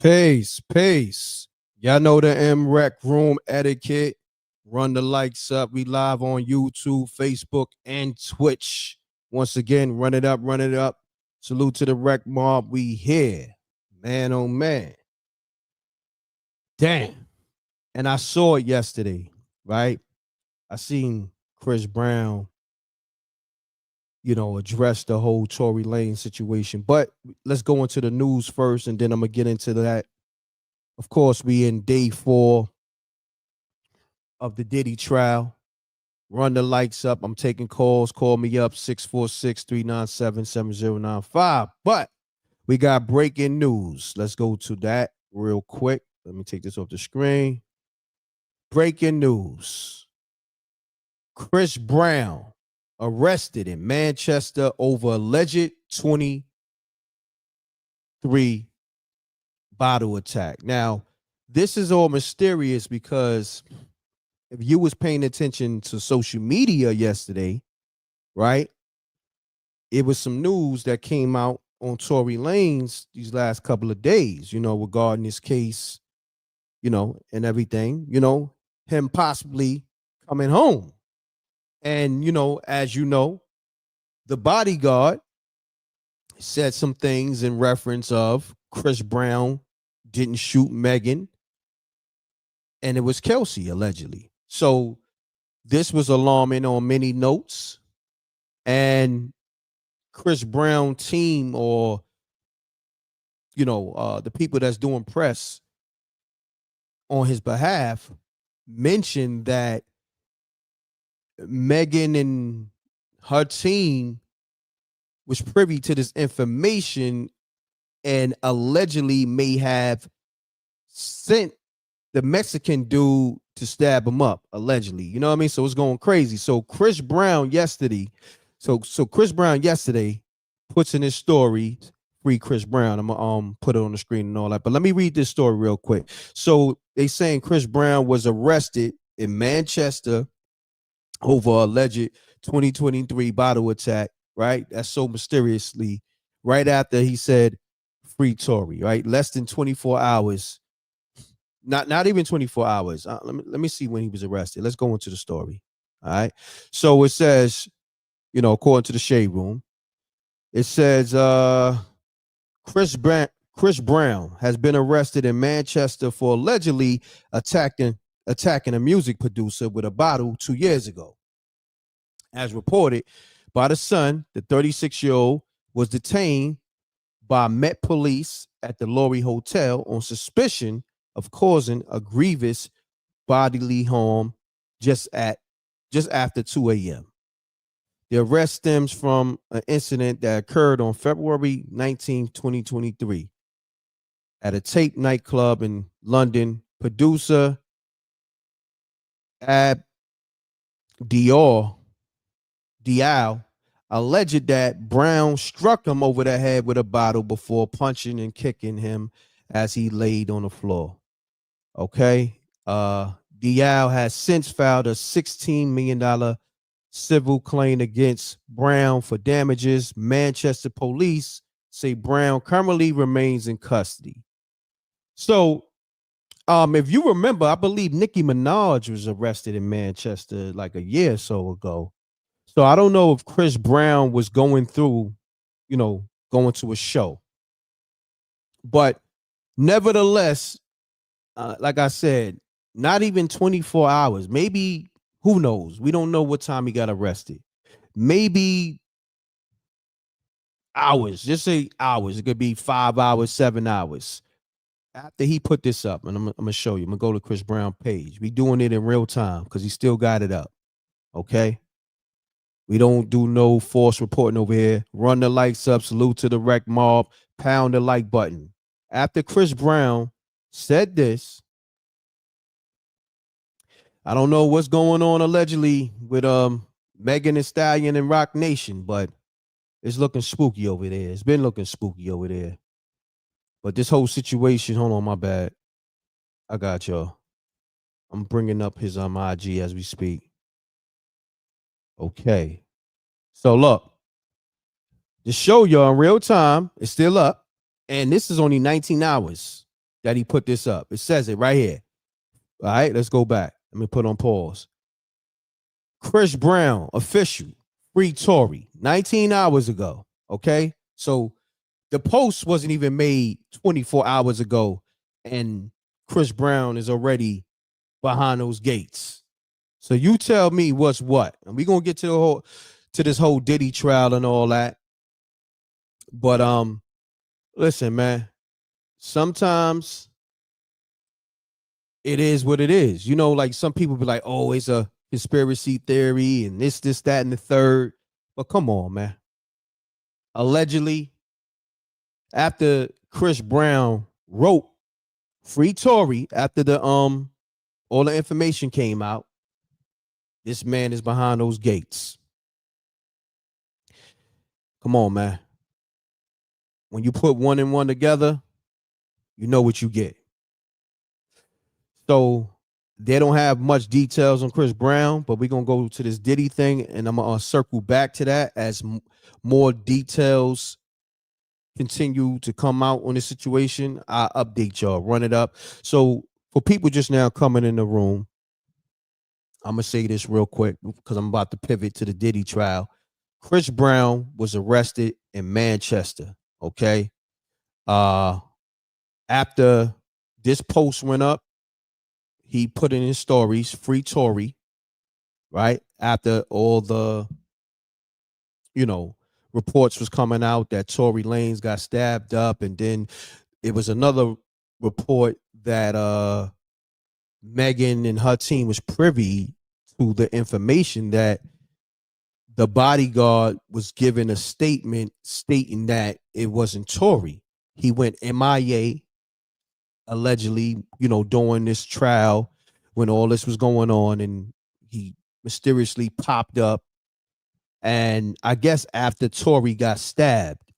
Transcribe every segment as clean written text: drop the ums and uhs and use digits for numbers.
Peace, peace. Y'all know the M.Reck room etiquette. Run the likes up. We live on YouTube, Facebook, and Twitch. Once again, run it up, run it up. Salute to the rec mob. We here. Man, oh man. Damn. And I saw it yesterday, right? I seen Chris Brown, address the whole Tory Lane situation. But let's go into the news first, and then I'm going to get into that. Of course, we in day 4 of the Diddy trial. Run the likes up. I'm taking calls. Call me up 646-397-7095. But we got breaking news. Let's go to that real quick. Let me take this off the screen. Breaking news. Chris Brown arrested in Manchester over alleged 23 bottle attack. Now, this is all mysterious because if you was paying attention to social media yesterday, right, it was some news that came out on Tory Lanez these last couple of days, regarding this case, and everything, him possibly coming home. And, as you know, the bodyguard said some things in reference of Chris Brown didn't shoot Megan, and it was Kelsey, allegedly. So this was alarming on many notes. And Chris Brown team, or, the people that's doing press on his behalf, mentioned that Megan and her team was privy to this information and allegedly may have sent the Mexican dude to stab him up, allegedly. You know what I mean? So it's going crazy. So Chris Brown yesterday puts in his story, free Chris Brown. I'm gonna put it on the screen and all that. But let me read this story real quick. So they saying Chris Brown was arrested in Manchester over alleged 2023 bottle attack, right? That's so mysteriously, right after he said free Tory, right? Less than 24 hours. Not even 24 hours. Let me see when he was arrested. Let's go into the story. All right. So it says, according to the Shade Room, it says Chris Brown has been arrested in Manchester for allegedly attacking a music producer with a bottle 2 years ago. As reported by the Sun, the 36-year-old was detained by Met Police at the Lorry Hotel on suspicion of causing a grievous bodily harm just after 2 a.m. The arrest stems from an incident that occurred on February 19, 2023 at a Tape nightclub in London. Producer Ab Dial alleged that Brown struck him over the head with a bottle before punching and kicking him as he laid on the floor. Okay. Dial has since filed a $16 million civil claim against Brown for damages. Manchester police say Brown currently remains in custody. So, if you remember, I believe Nicki Minaj was arrested in Manchester like a year or so ago. So I don't know if Chris Brown was going through, going to a show. But nevertheless, like I said, not even 24 hours. Maybe, who knows? We don't know what time he got arrested. Maybe hours. Just say hours. It could be 5 hours, 7 hours. After he put this up, and I'm going to show you. I'm going to go to Chris Brown page. We doing it in real time because he still got it up. Okay? We don't do no false reporting over here. Run the likes up. Salute to the rec mob. Pound the like button. After Chris Brown said this, I don't know what's going on allegedly with Megan Thee Stallion and Rock Nation, but it's looking spooky over there. It's been looking spooky over there. But this whole situation, hold on, my bad. I got y'all. I'm bringing up his IG as we speak. Okay. So look, the show y'all in real time is still up, and this is only 19 hours. that he put this up. It says it right here. All right, let's go back. Let me put on pause. Chris Brown, official, free Tory, 19 hours ago. Okay. So the post wasn't even made 24 hours ago, and Chris Brown is already behind those gates. So you tell me what's what. And we're gonna get to this whole Diddy trial and all that. But listen, man, sometimes it is what it is. You know, like some people be like, oh, it's a conspiracy theory and this, that, and the third. But come on, man. Allegedly, after Chris Brown wrote Free Tory, after the all the information came out, this man is behind those gates. Come on, man. When you put one and one together, you know what you get. So they don't have much details on Chris Brown, but we're going to go to this Diddy thing, and I'm going to circle back to that as more details continue to come out on this situation. I'll update y'all, run it up. So for people just now coming in the room, I'm going to say this real quick because I'm about to pivot to the Diddy trial. Chris Brown was arrested in Manchester, okay? After this post went up, he put in his stories, free Tory, right? After all the, reports was coming out that Tory Lanez got stabbed up. And then it was another report that Megan and her team was privy to the information that the bodyguard was given a statement stating that it wasn't Tory. He went MIA, allegedly, during this trial when all this was going on, and he mysteriously popped up. And I guess after Tory got stabbed,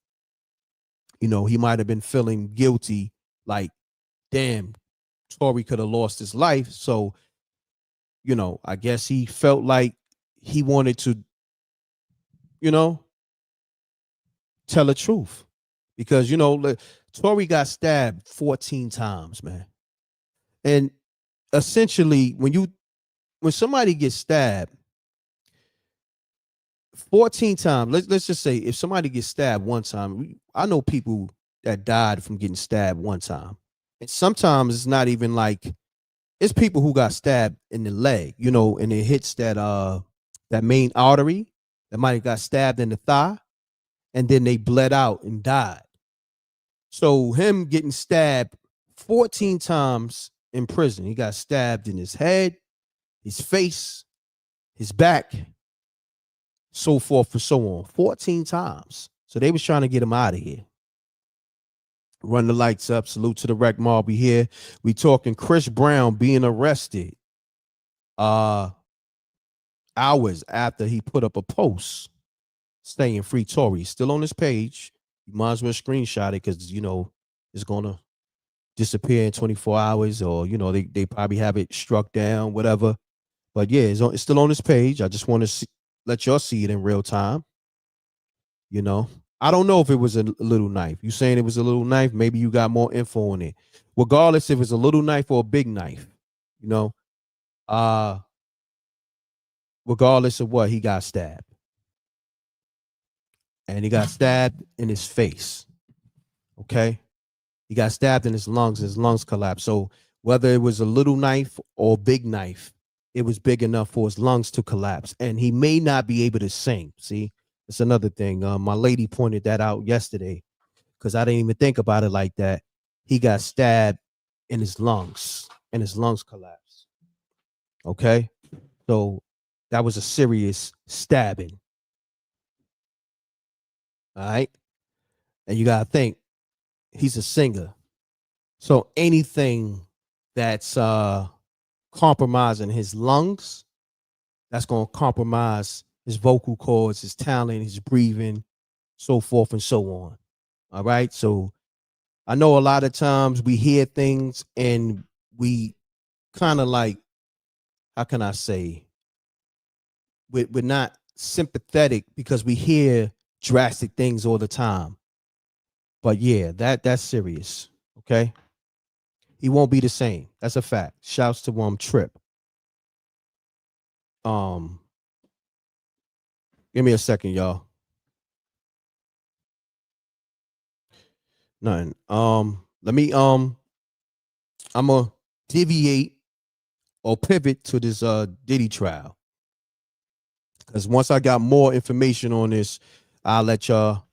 he might have been feeling guilty, like, damn, Tory could have lost his life. So, I guess he felt like he wanted to, tell the truth. Because, Tory got stabbed 14 times, man. And essentially, when somebody gets stabbed 14 times, let's just say if somebody gets stabbed one time, I know people that died from getting stabbed one time. And sometimes it's not even like, it's people who got stabbed in the leg, and it hits that main artery, that might have got stabbed in the thigh, and then they bled out and died. So him getting stabbed 14 times in prison, he got stabbed in his head, his face, his back, so forth and so on, 14 times. So they was trying to get him out of here. Run the lights up. Salute to the Wreck Marby here. We talking Chris Brown being arrested hours after he put up a post saying free Tory. Still on his page. You might as well screenshot it because, it's going to disappear in 24 hours or, they probably have it struck down, whatever. But yeah, it's still on his page. I just want to let y'all see it in real time. I don't know if it was a little knife. You saying it was a little knife? Maybe you got more info on it. Regardless if it's a little knife or a big knife, regardless of what, he got stabbed. And he got stabbed in his face. Okay? He got stabbed in his lungs collapsed. So whether it was a little knife or a big knife, it was big enough for his lungs to collapse. And he may not be able to sing. See? That's another thing. My lady pointed that out yesterday because I didn't even think about it like that. He got stabbed in his lungs and his lungs collapsed. Okay. So that was a serious stabbing. All right. And you got to think he's a singer. So anything that's compromising his lungs, that's going to compromise his vocal cords, his talent, his breathing, so forth and so on. All right. So I know a lot of times we hear things and we kind of like, how can I say, we're not sympathetic because we hear drastic things all the time. But yeah, that's serious. Okay. He won't be the same. That's a fact. Shouts to Trip. Give me a second, y'all. Nothing. Let me I'm gonna deviate or pivot to this Diddy trial. Because once I got more information on this, I'll let y'all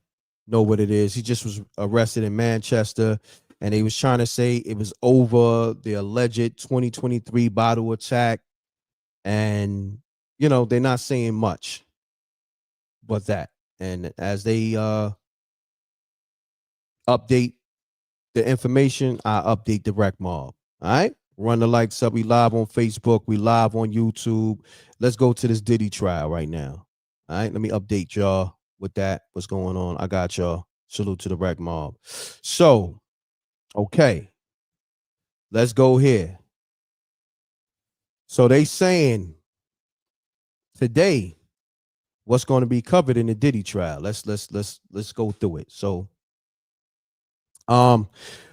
know what it is. He just was arrested in Manchester, and they was trying to say it was over the alleged 2023 bottle attack. And, they're not saying much but that. And as they update the information, I update the rec mob. All right. Run the likes up. We live on Facebook. We live on YouTube. Let's go to this Diddy trial right now. All right. Let me update y'all with that. What's going on? I got y'all. Salute to the rec mob. So, okay. Let's go here. So they saying today what's going to be covered in the Diddy trial. Let's go through it. So,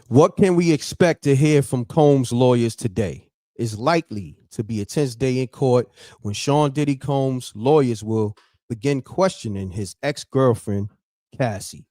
what can we expect to hear from Combs' lawyers today? It's likely to be a tense day in court when Sean Diddy Combs' lawyers will begin questioning his ex-girlfriend, Cassie.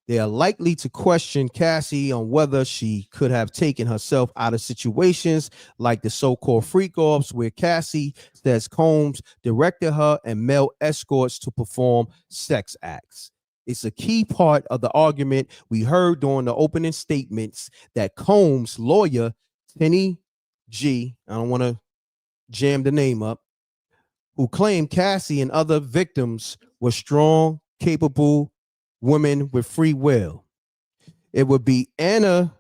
They are likely to question Cassie on whether she could have taken herself out of situations like the so-called freak-offs where Cassie says Combs directed her and male escorts to perform sex acts. It's a key part of the argument we heard during the opening statements that Combs' lawyer, Tenny G, I don't want to jam the name up, who claimed Cassie and other victims were strong, capable women with free will. It would be Anna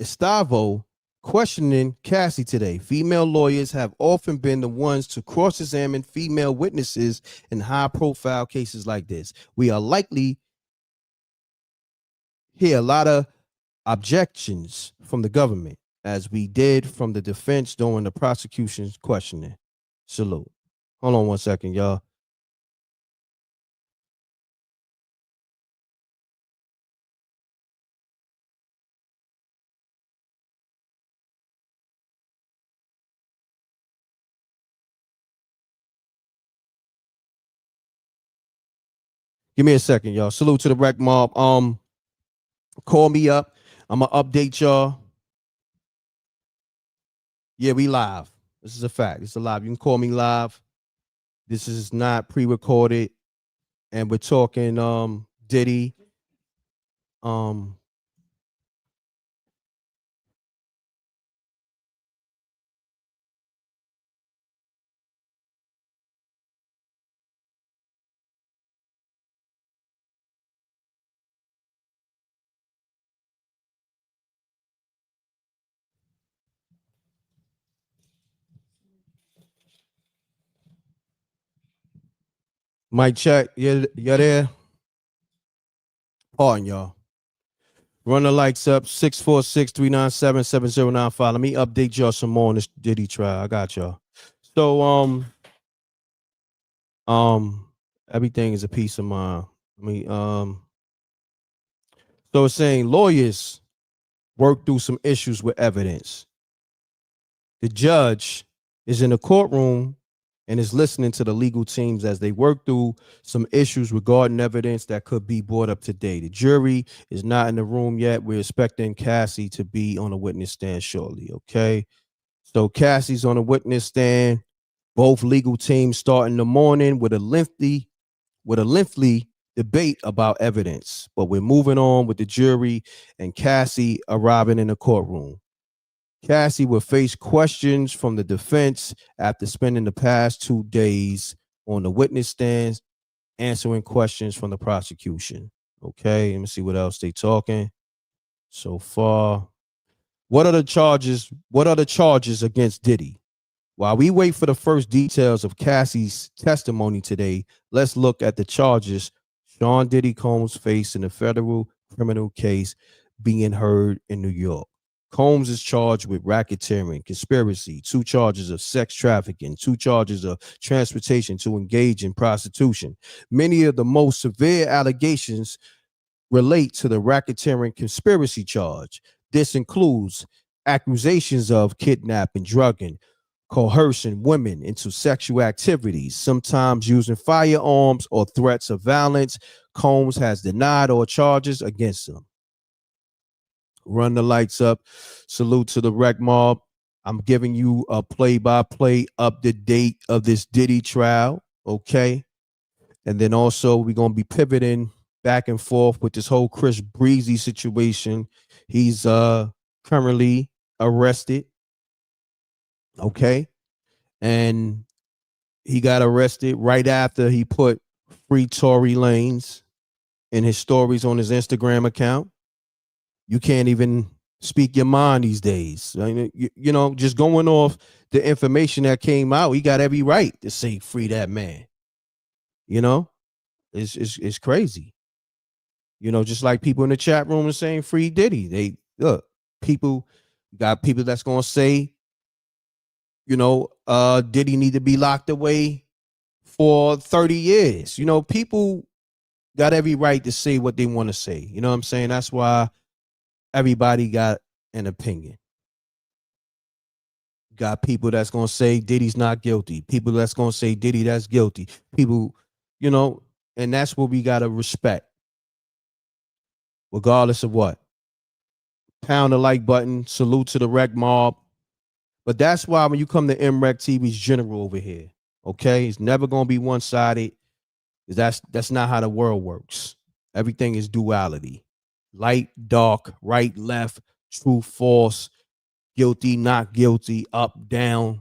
Estavo questioning Cassie today. Female lawyers have often been the ones to cross-examine female witnesses in high-profile cases like this. We are likely hear a lot of objections from the government, as we did from the defense during the prosecution's questioning. Salute. Hold on one second, y'all. Give me a second, y'all. Salute to the rec mob. Call me up. I'm gonna update y'all. Yeah, we live. This is a fact. It's a live. You can call me live. This is not pre-recorded, and we're talking Diddy. Mic check. You're there. Pardon y'all. Run the likes up 646-397-7095. Let me update y'all some more on this Diddy trial. I got y'all. So everything is a piece of mind. So it's saying lawyers work through some issues with evidence. The judge is in the courtroom and is listening to the legal teams as they work through some issues regarding evidence that could be brought up today. The jury is not in the room yet. We're expecting Cassie to be on a witness stand shortly, okay? So Cassie's on a witness stand. Both legal teams start in the morning with a lengthy debate about evidence. But we're moving on with the jury and Cassie arriving in the courtroom. Cassie will face questions from the defense after spending the past 2 days on the witness stand, answering questions from the prosecution. Okay, let me see what else they talking so far. What are the charges? What are the charges against Diddy? While we wait for the first details of Cassie's testimony today, let's look at the charges Sean Diddy Combs faced in a federal criminal case being heard in New York. Combs is charged with racketeering, conspiracy, 2 charges of sex trafficking, 2 charges of transportation to engage in prostitution. Many of the most severe allegations relate to the racketeering conspiracy charge. This includes accusations of kidnapping, drugging, coercing women into sexual activities, sometimes using firearms or threats of violence. Combs has denied all charges against him. Run the lights up. Salute to the rec mob. I'm giving you a play-by-play up to date of this Diddy trial. Okay. And then also we're gonna be pivoting back and forth with this whole Chris Breezy situation. He's currently arrested. Okay. And he got arrested right after he put free Tory Lanez in his stories on his Instagram account. You can't even speak your mind these days. I mean, you know, just going off the information that came out, he got every right to say free that man. You know, it's crazy. You know, just like people in the chat room are saying free Diddy. They look, people got people that's gonna say, you know, Diddy need to be locked away for 30 years. You know, people got every right to say what they want to say. You know what I'm saying? That's why everybody got an opinion. Got people that's gonna say Diddy's not guilty. People that's gonna say Diddy that's guilty. People, you know, and that's what we gotta respect, regardless of what. Pound the like button. Salute to the rec mob. But that's why when you come to MRecktV's general over here, okay, it's never gonna be one sided. That's not how the world works. Everything is duality. Light, dark, right, left, true, false, guilty, not guilty, up, down.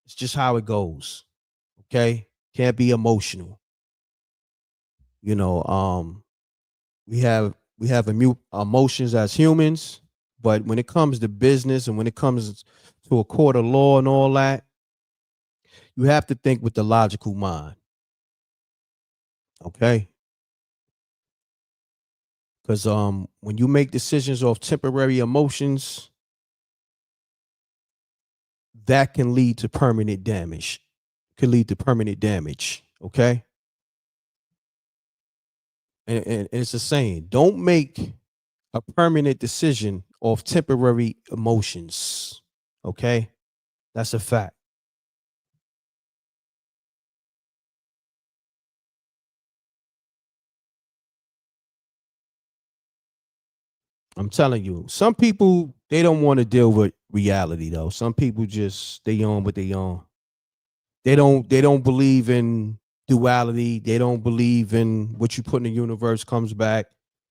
It's just how it goes. Okay? Can't be emotional. You know, we have emotions as humans, but when it comes to business and when it comes to a court of law and all that, you have to think with the logical mind. Okay? Because when you make decisions off temporary emotions, that can lead to permanent damage. Can lead to permanent damage. Okay. And it's a saying, don't make a permanent decision off temporary emotions. Okay. That's a fact. I'm telling you, some people, they don't want to deal with reality though. Some people just, they on what they on. They don't believe in duality. They don't believe in what you put in the universe comes back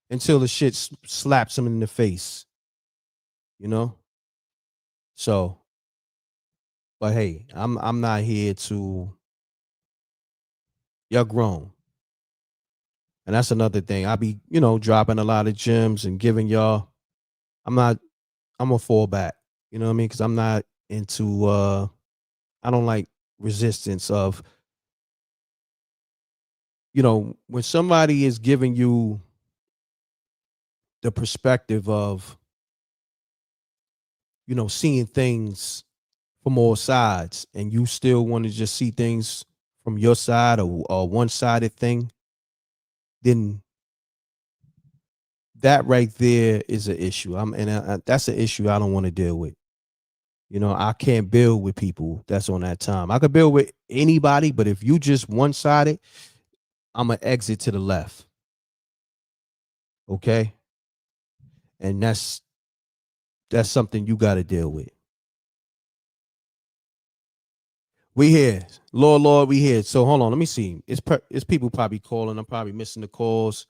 until the shit slaps them in the face, you know? So, but hey, I'm not here to, y'all grown. And that's another thing. I be, you know, dropping a lot of gems and giving y'all. I'm not, I'm a fall back. You know what I mean? Cause I'm not into I don't like resistance of, you know, when somebody is giving you the perspective of, you know, seeing things from all sides and you still want to just see things from your side or a one-sided thing, then that right there is an issue. That's an issue I don't want to deal with. You know, I can't build with people that's on that time. I could build with anybody, but if you just one-sided, I'm gonna exit to the left. Okay. And that's something you got to deal with. We here, Lord, we here. So hold on, let me see. It's people probably calling. I'm probably missing the calls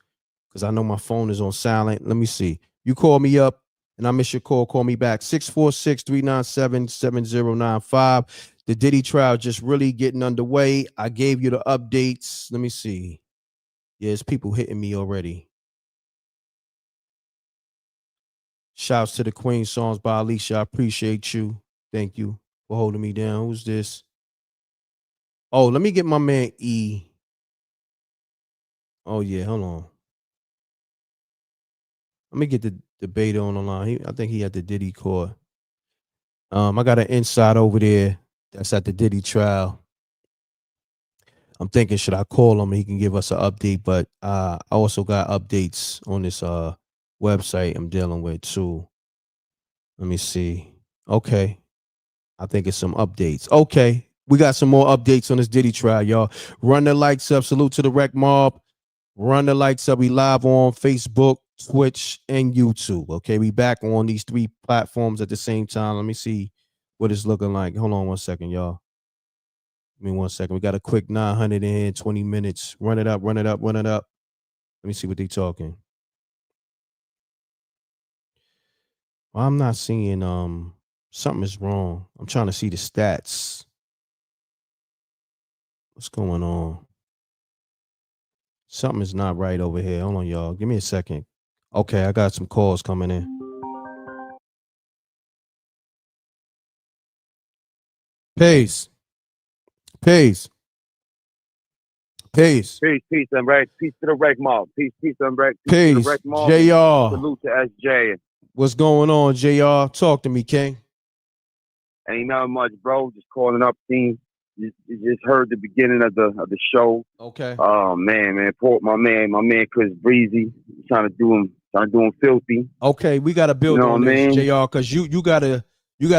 because I know my phone is on silent. Let me see. You call me up and I miss your call. Call me back. 646-397-7095. The Diddy trial just really getting underway. I gave you the updates. Let me see. Yeah, it's people hitting me already. Shouts to the Queen songs by Alicia. I appreciate you. Thank you for holding me down. Who's this? Oh, let me get my man E. Oh yeah, hold on. Let me get the debate on the line. I think he had the Diddy court. I got an inside over there that's at the Diddy trial. I'm thinking, should I call him? He can give us an update, but I also got updates on this website I'm dealing with too. Let me see. Okay. I think it's some updates. Okay. We got some more updates on this Diddy trial, y'all. Run the likes up. Salute to the Rec Mob. Run the likes up. We live on Facebook, Twitch, and YouTube. Okay. We back on these 3 platforms at the same time. Let me see what it's looking like. Hold on 1 second, y'all. Give me 1 second. We got a quick 900 in 20 minutes. Run it up, run it up, run it up. Let me see what they talking. Well, I'm not seeing something is wrong. I'm trying to see the stats. What's going on? Something is not right over here. Hold on, y'all. Give me a second. Okay, I got some calls coming in. Peace. Peace. Peace. Peace, M.Reck. Peace to the Rec Mob. Peace, M.Reck. Peace to the Peace. Rec Mob. JR. Salute to SJ. What's going on, JR? Talk to me, King. Ain't nothing much, bro. Just calling up, team. You just heard the beginning of the show. Okay. Oh man, poor my man Chris Breezy, trying to do him filthy. Okay, we gotta build on this, I mean? JR, because you got a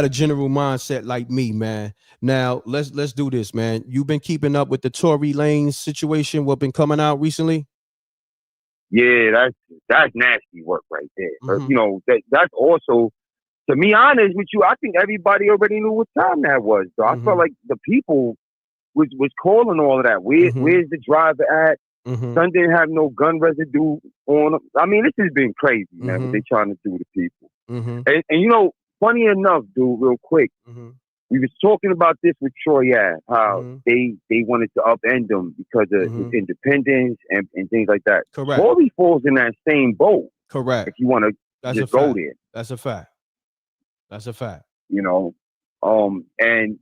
general mindset like me, man. Now let's do this, man. You've been keeping up with the Tory Lanez situation, what been coming out recently? Yeah, that's nasty work right there. Mm-hmm. That's also, to be honest with you, I think everybody already knew what time that was. So I felt like the people was calling all of that. Where's the driver at? Son didn't have no gun residue on him. I mean, this has been crazy, man, what they trying to do to people. And funny enough, dude, real quick, we was talking about this with Troy Ave, how they wanted to upend him because of his independence and things like that. Correct. Tory falls in that same boat. Correct. If you want to just go there. That's a fact. That's a fact. And then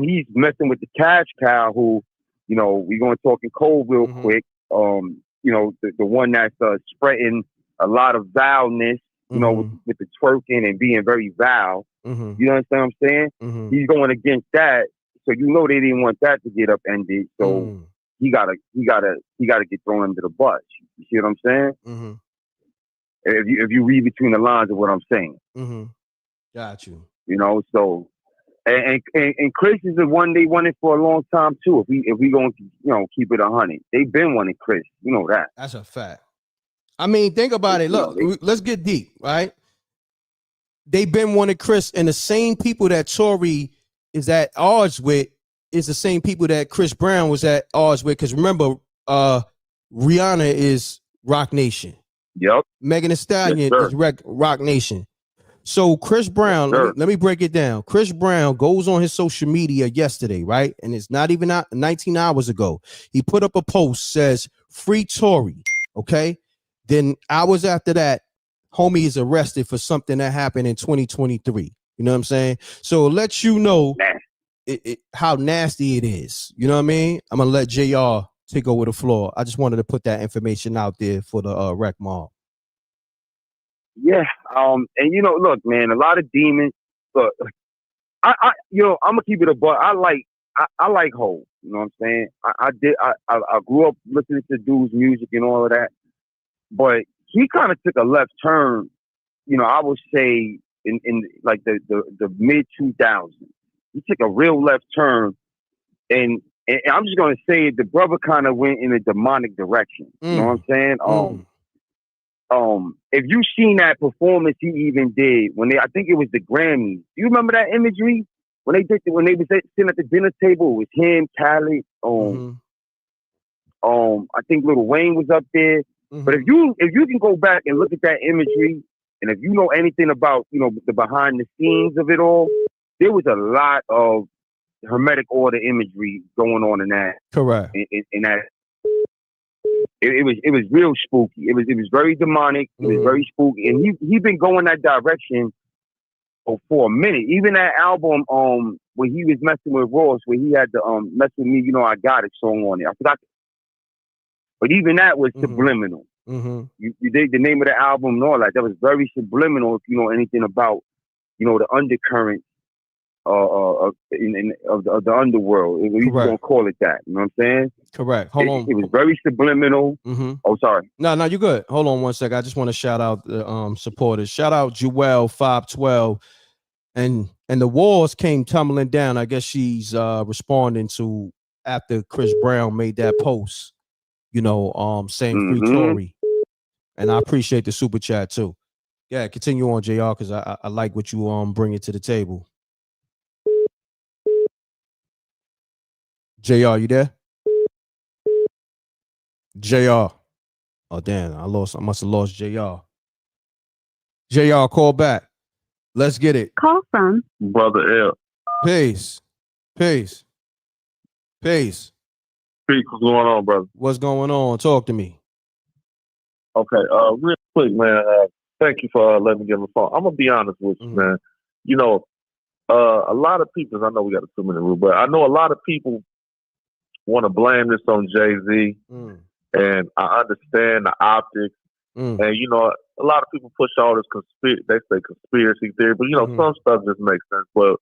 he's messing with the cash cow who, we're going to talk in cold real quick. The one that's spreading a lot of vileness, with the twerking and being very vile. You understand what I'm saying? He's going against that. So they didn't want that to get upended. So he gotta get thrown under the bus. You see what I'm saying? If you read between the lines of what I'm saying. Got you. So and Chris is the one they wanted for a long time too. If we going to keep it 100, they've been wanting Chris. You know that. That's a fact. I mean, think about it. Look, let's get deep, right? They've been wanting Chris, and the same people that Tory is at odds with is the same people that Chris Brown was at odds with. Because remember, Rihanna is Rock Nation. Yep. Megan Thee Stallion is Rock Nation. So Chris Brown, let me break it down. Chris Brown goes on his social media yesterday, right? And it's not even 19 hours ago. He put up a post, says, "Free Tory." Okay. Then hours after that, homie is arrested for something that happened in 2023. You know what I'm saying? So it lets you know how nasty it is. You know what I mean? I'm going to let JR take over the floor. I just wanted to put that information out there for the Rec Mob. Yeah. And look, man, a lot of demons. Look, I'm gonna keep it a buck. I like Hov. You know what I'm saying? I grew up listening to dude's music and all of that, but he kind of took a left turn. I would say in like the mid 2000s, he took a real left turn, and I'm just gonna say the brother kind of went in a demonic direction. You know what I'm saying? If you seen that performance he even did I think it was the Grammys. Do you remember that imagery when they was sitting at the dinner table? It was him, Khaled, I think Lil Wayne was up there. But if you can go back and look at that imagery, and if you know anything about the behind the scenes of it all, there was a lot of Hermetic order imagery going on in that. Correct. In that. It was real spooky. It was very demonic. It was very spooky, and he been going that direction for a minute. Even that album, when he was messing with Ross, where he had the "Mess with Me," I Got It song on it. I forgot, but even that was subliminal. You dig the name of the album and all that. That was very subliminal. If you know anything about the undercurrent of the underworld. We gonna call it that. You know what I'm saying? Correct. Hold on. It was very subliminal. Mm-hmm. Oh, sorry. No, you're good. Hold on one sec. I just want to shout out the supporters. Shout out Jewel 512. And the walls came tumbling down. I guess she's responding to after Chris Brown made that post, saying free Tory. And I appreciate the super chat too. Yeah, continue on, JR, because I like what you bring it to the table. JR, you there? JR. Oh damn, I must have lost JR. JR, call back. Let's get it. Call from Brother L. Peace. Peace. Peace. Peace. What's going on, brother? What's going on? Talk to me. Okay, real quick, man. Thank you for letting me get on the phone. I'm gonna be honest with you, man. You know, a lot of people. I know we got a 2-minute rule, but I know a lot of people want to blame this on Jay-Z, and I understand the optics. And a lot of people push all this conspiracy theory, but some stuff just makes sense. But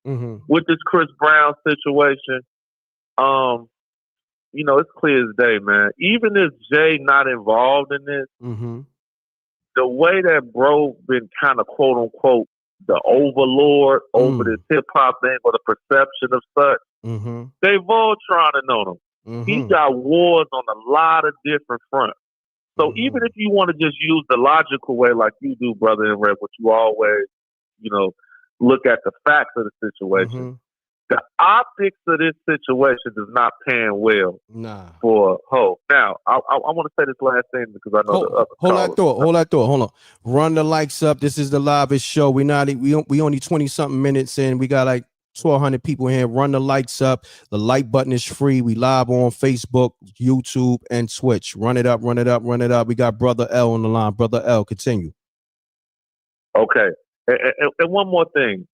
with this Chris Brown situation, it's clear as day, man. Even if Jay not involved in this, the way that bro been kind of quote unquote the overlord over this hip hop thing or the perception of such, they've all trying to know him. He got wars on a lot of different fronts. So even if you want to just use the logical way like you do, brother M.Reck, which you always, look at the facts of the situation, the optics of this situation is not paying well for Ho. Now, I want to say this last thing because I know hold that thought. Hold on. Run the likes up. This is the livest show. We only 20 something minutes in. We got like 1,200 people in here. Run the lights up. The like button is free. We live on Facebook, YouTube, and Twitch. Run it up, run it up, run it up. We got Brother L on the line. Brother L, continue. Okay. And one more thing.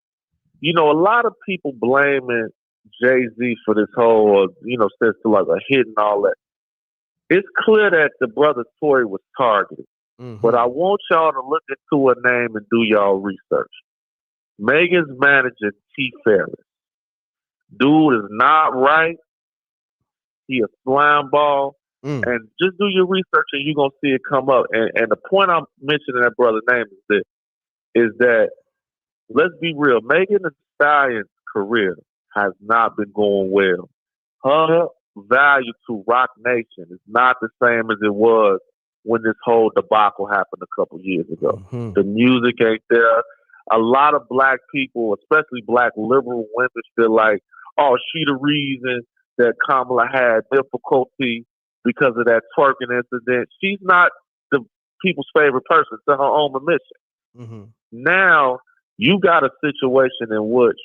A lot of people blaming Jay-Z for this whole, says to like a hit and all that. It's clear that the brother Tory was targeted. But I want y'all to look into a name and do y'all research. Megan's manager, T. Ferris. Dude is not right. He a slime ball. And just do your research and you're going to see it come up. And the point I'm mentioning that brother's name is that, let's be real, Megan Thee Stallion's career has not been going well. Her value to Rock Nation is not the same as it was when this whole debacle happened a couple years ago. The music ain't there. A lot of black people, especially black liberal women, feel like, oh, she the reason that Kamala had difficulty because of that twerking incident. She's not the people's favorite person. It's her own admission. Now, you got a situation in which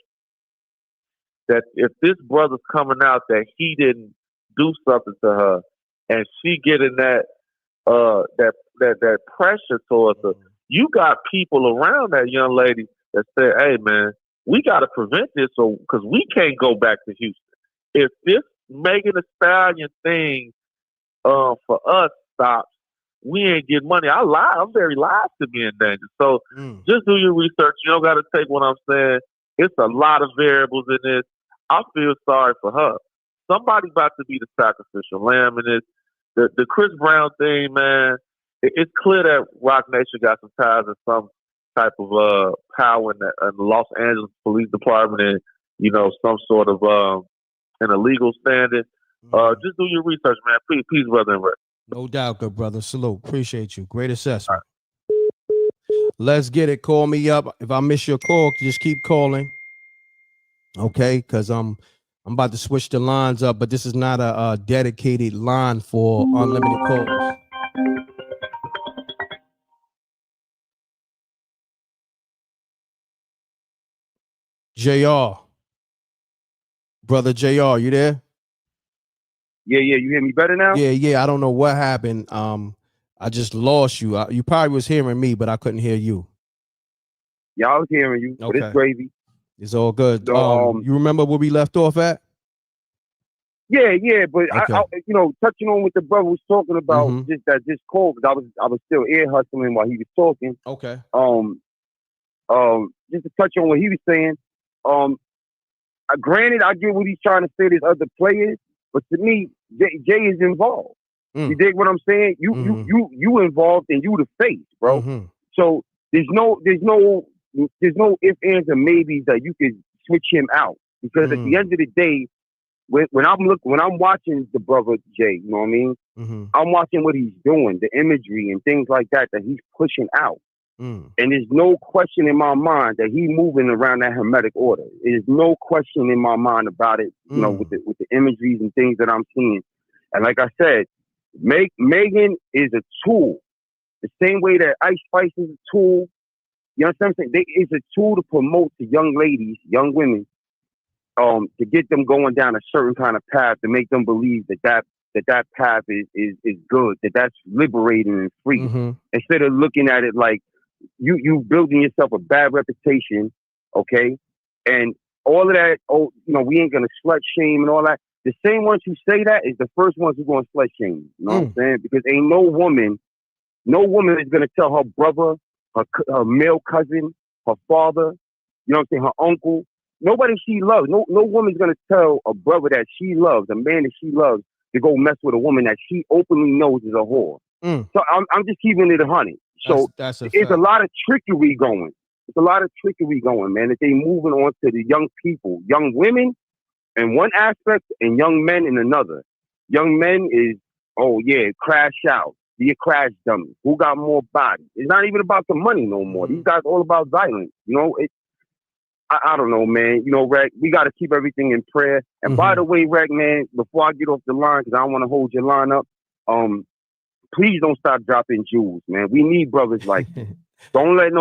that if this brother's coming out that he didn't do something to her and she getting that pressure towards her, you got people around that young lady that say, hey, man, we got to prevent this because we can't go back to Houston. If this Megan Thee Stallion thing for us stops, we ain't getting money. I'm very live to be in danger. So just do your research. You don't got to take what I'm saying. It's a lot of variables in this. I feel sorry for her. Somebody about to be the sacrificial lamb in this. The Chris Brown thing, man, it's clear that Rock Nation got some ties in some type of power in the Los Angeles Police Department and, some sort of an illegal standing. Just do your research, man. Peace, brother M.Reck. No doubt, good brother. Salute. Appreciate you. Great assessment. Right. Let's get it. Call me up. If I miss your call, just keep calling. Okay, because I'm about to switch the lines up, but this is not a dedicated line for unlimited calls. JR. Brother JR, you there? Yeah, you hear me better now? Yeah, I don't know what happened. I just lost you. You probably was hearing me, but I couldn't hear you. Yeah, I was hearing you, but it's gravy. It's all good. So, you remember where we left off at? Yeah, but okay. I touching on what the brother was talking about, just call, because I was still ear hustling while he was talking. Okay. Just to touch on what he was saying, Granted, I get what he's trying to say. There's other players, but to me, Jay is involved. You dig what I'm saying? You involved and you the face, bro. So there's no ifs, ands, or maybes that you could switch him out, because at the end of the day, when I'm watching the brother Jay, you know what I mean? I'm watching what he's doing, the imagery and things like that he's pushing out. And there's no question in my mind that he's moving around that hermetic order. There's no question in my mind about it, you know, with the imageries and things that I'm seeing. And like I said, Megan is a tool. The same way that Ice Spice is a tool. You know what I'm saying? It's a tool to promote to young ladies, young women, to get them going down a certain kind of path, to make them believe that path is good, that's liberating and free. Instead of looking at it like you building yourself a bad reputation, okay? And all of that, we ain't gonna slut shame and all that. The same ones who say that is the first ones who gonna slut shame. You know what I'm saying? Because ain't no woman is gonna tell her brother, her male cousin, her father, you know what I'm saying, her uncle, nobody she loves. No woman's gonna tell a brother that she loves, a man that she loves, to go mess with a woman that she openly knows is a whore. So I'm just keeping it 100. So it's a lot of trickery going. It's a lot of trickery going, man. That they moving on to the young people, young women in one aspect and young men in another. Young men is, oh yeah, crash out. Be a crash dummy. Who got more body? It's not even about the money no more. These guys all about violence. You know, I don't know, man. You know, Reck, we got to keep everything in prayer. And by the way, Reck, man, before I get off the line, because I don't want to hold your line up, please don't stop dropping jewels, man. We need brothers like you. Don't let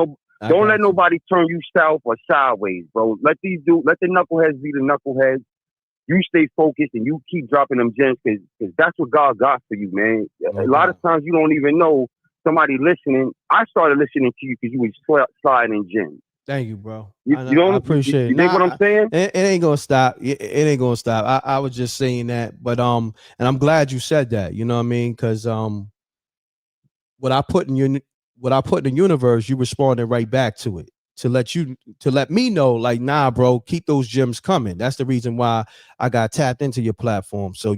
nobody turn you south or sideways, bro. Let the knuckleheads be the knuckleheads. You stay focused and you keep dropping them gems, because that's what God got for you, man. A lot of times you don't even know somebody listening. I started listening to you because you was sliding gems. Thank you, bro. I appreciate it. You dig what I'm saying? It ain't gonna stop. It ain't gonna stop. I was just saying that, but and I'm glad you said that. You know what I mean? Because what I put in the universe, you responded right back to it, to let me know, like, nah, bro, keep those gems coming. That's the reason why I got tapped into your platform. So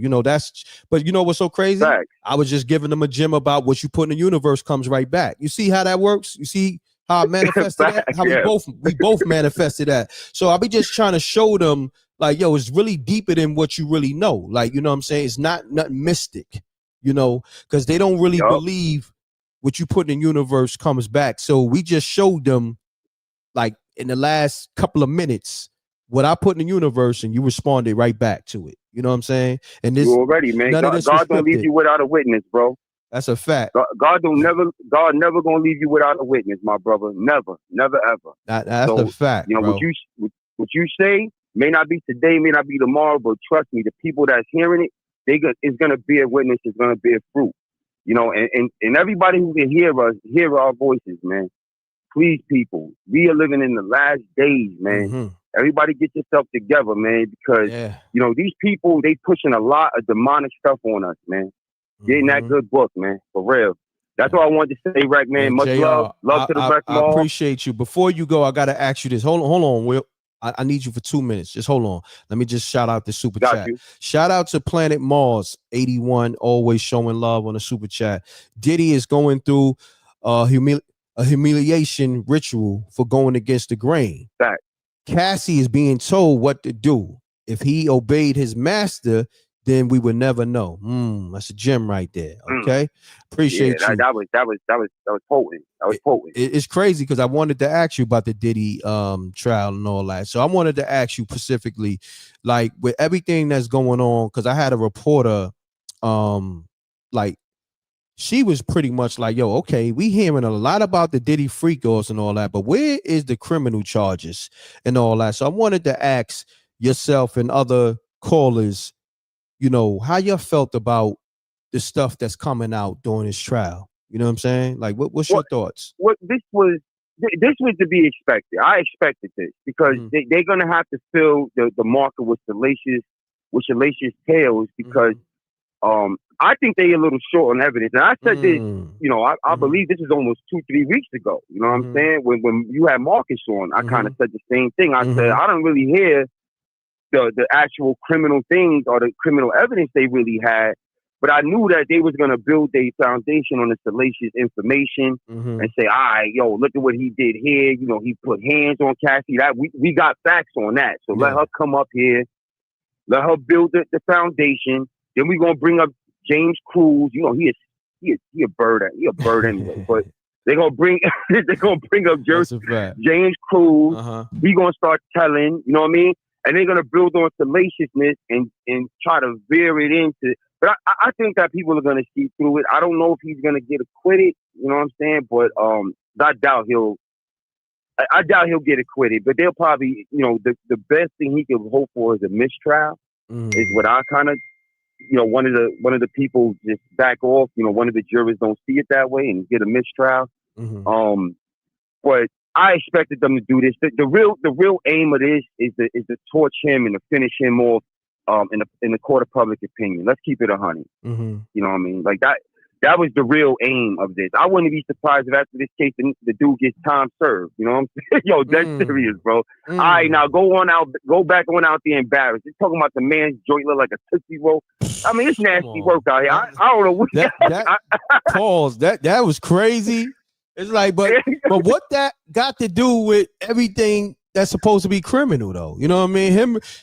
but you know what's so crazy? Facts. I was just giving them a gem about what you put in the universe comes right back. You see how that works? You see how I manifested that? How we both manifested that. So I'll be just trying to show them, like, yo, it's really deeper than what you really know. Like, you know what I'm saying? It's not nothing mystic, you know, because they don't really believe what you put in the universe comes back. So we just showed them, like, in the last couple of minutes, what I put in the universe, and you responded right back to it. You know what I'm saying? And this, you already, man. God don't leave you without a witness, bro. That's a fact. God never gonna leave you without a witness, my brother. Never, ever. That's a fact. You know, bro. what you say may not be today, may not be tomorrow, but trust me, the people that's hearing it, it's gonna be a witness. It's gonna be a fruit. You know, and everybody who can hear our voices, man. Please, people, we are living in the last days, man. Everybody get yourself together, man, because you know, these people, they pushing a lot of demonic stuff on us, man. Getting that good book, man, for real. That's what I wanted to say, Reck, man. Much love to the Reck Mall. I appreciate you. Before you go, I gotta ask you this. Hold on, Will. I need you for 2 minutes. Just hold on. Let me just shout out the super chat. Shout out to Planet Mars 81, always showing love on the super chat. Diddy is going through a humiliation ritual for going against the grain. Fact. Cassie is being told what to do. If he obeyed his master, then we would never know. That's a gem right there. Okay, appreciate you. That was potent. That was potent. It's crazy because I wanted to ask you about the Diddy trial and all that. So I wanted to ask you specifically, like, with everything that's going on, because I had a reporter, like, she was pretty much like, yo, okay, we hearing a lot about the Diddy freak offs and all that, but where is the criminal charges and all that? So I wanted to ask yourself and other callers, you know, how you felt about the stuff that's coming out during this trial. You know what I'm saying? Like, what's your thoughts? This was to be expected. I expected this because they're gonna have to fill the market with salacious tales, because I think they a little short on evidence. And I said this, you know, I believe this is almost 2-3 weeks ago. You know what I'm saying? When you had Marcus on, I kind of said the same thing. I said, I don't really hear the actual criminal things or the criminal evidence they really had. But I knew that they was gonna build a foundation on the salacious information and say, all right, yo, look at what he did here. You know, he put hands on Cassie. That we got facts on that. So let her come up here, let her build the foundation. Then we gonna bring up James Cruz. You know, he a bird. He a bird anyway. But they're gonna bring up James Cruz. He gonna start telling, you know what I mean? And they're gonna build on salaciousness and try to veer it into. But I think that people are gonna see through it. I don't know if he's gonna get acquitted. You know what I'm saying? But I doubt he'll get acquitted. But they'll probably, you know, the best thing he could hope for is a mistrial. Is what I kind of, you know, one of the people just back off. You know, one of the jurors don't see it that way and get a mistrial. But I expected them to do this. The real aim of this is to torch him and to finish him off in the court of public opinion. Let's keep it 100. You know what I mean? Like that was the real aim of this. I wouldn't be surprised if after this case the dude gets time served. You know what I'm saying? Yo, that's serious, bro. All right, now go back on out there embarrassed. You're talking about the man's joint look like a Tootsie Roll. I mean, it's nasty work out here. I don't know what that was crazy. It's like, but what that got to do with everything that's supposed to be criminal, though? You know what I mean?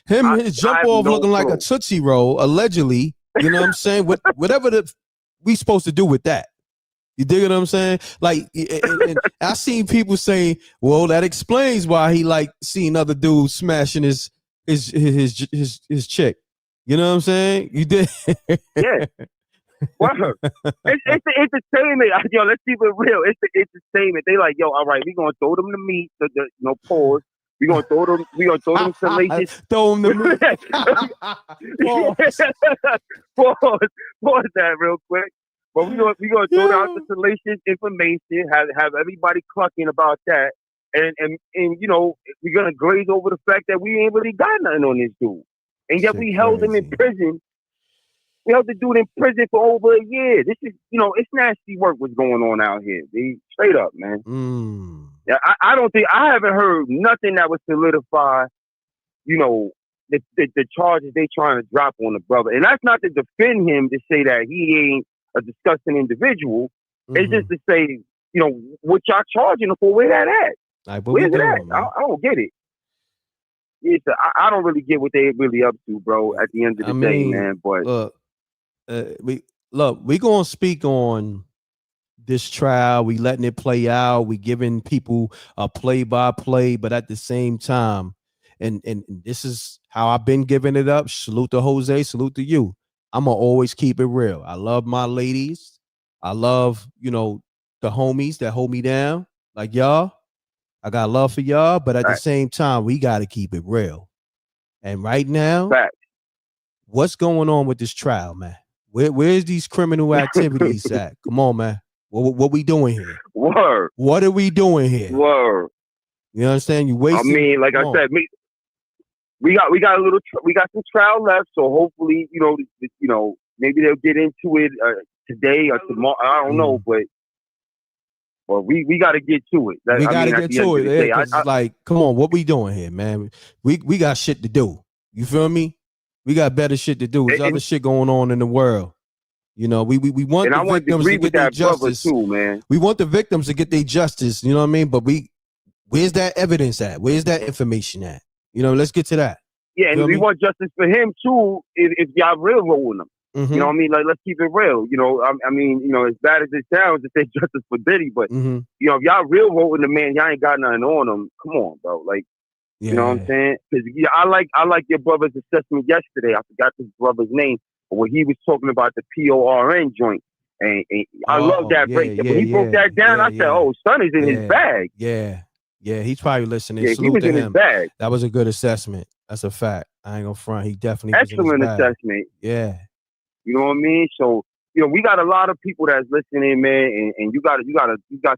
His jump off looking like a Tootsie Roll, allegedly. You know what I'm saying? Whatever we supposed to do with that. You dig what I'm saying? Like, and I seen people say, well, that explains why he like seeing other dudes smashing his chick. You know what I'm saying? You did. Yeah. Word. It's the entertainment. Yo, let's keep it real. It's the entertainment. They like, yo, all right, we're gonna throw them the meat, pause. We're gonna throw them salacious. Throw them the meat. Pause that real quick. But we're gonna throw out the salacious information, have everybody clucking about that. And you know, we're gonna glaze over the fact that we ain't really got nothing on this dude. And yet we held him in prison. We held the dude in prison for over a year. This is, you know, it's nasty work what's going on out here. Straight up, man. Yeah, I haven't heard nothing that would solidify, you know, the charges they trying to drop on the brother. And that's not to defend him to say that he ain't a disgusting individual. It's just to say, you know, what y'all charging him for, where that at? Where's it at? I don't get it. I don't really get what they really up to, bro, at the end of the day, man. But we gonna speak on this trial. We letting it play out. We giving people a play-by-play, but at the same time, and this is how I've been giving it up. Salute to Jose, salute to you. I'm gonna always keep it real. I love my ladies. I love, you know, the homies that hold me down, like y'all. I got love for y'all, but at the same time, we got to keep it real. And right now, what's going on with this trial, man? Where's these criminal activities at? Come on, man. What we doing here? Word. What are we doing here? Word. You understand? You wasting. I mean, like I said, we got some trial left, so hopefully, you know, maybe they'll get into it today or tomorrow. I don't know, but we got to get to it. We got to get to it. It's like, come on, what we doing here, man? We got shit to do. You feel me? We got better shit to do. There's other shit going on in the world. You know, we want the victims to get their justice too, man. We want the victims to get their justice. You know what I mean? But where's that evidence at? Where's that information at? You know, let's get to that. Yeah, and we want justice for him too. If y'all railroading him. You know what I mean? Like, let's keep it real. You know, I mean, you know, as bad as it sounds to say justice for Diddy, but you know, if y'all railroading the man, y'all ain't got nothing on him. Come on, bro. Like, you know what I'm saying? Because I like your brother's assessment yesterday. I forgot his brother's name, but when he was talking about the PORN joint, and I love that break. When he broke that down, I said, "Oh, son is in his bag." Yeah, he's probably listening. Yeah, he was in his bag. That was a good assessment. That's a fact. I ain't gonna front. He definitely excellent was in his bag. assessment. Yeah. You know what I mean? So, you know, we got a lot of people that's listening, man, and you got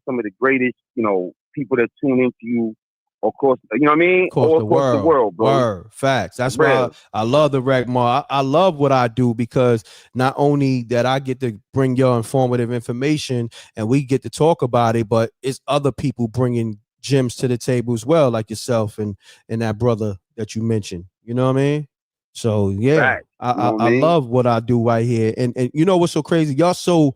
some of the greatest, you know, people that tune into you. Of course, you know what I mean? All across the world, bro. Word. Facts. That's why I love the Rec Mar. I love what I do because not only that I get to bring your informative information and we get to talk about it, but it's other people bringing gems to the table as well, like yourself and that brother that you mentioned. You know what I mean? So yeah, Facts. You know what I I mean? love what I do right here. And you know what's so crazy? Y'all so,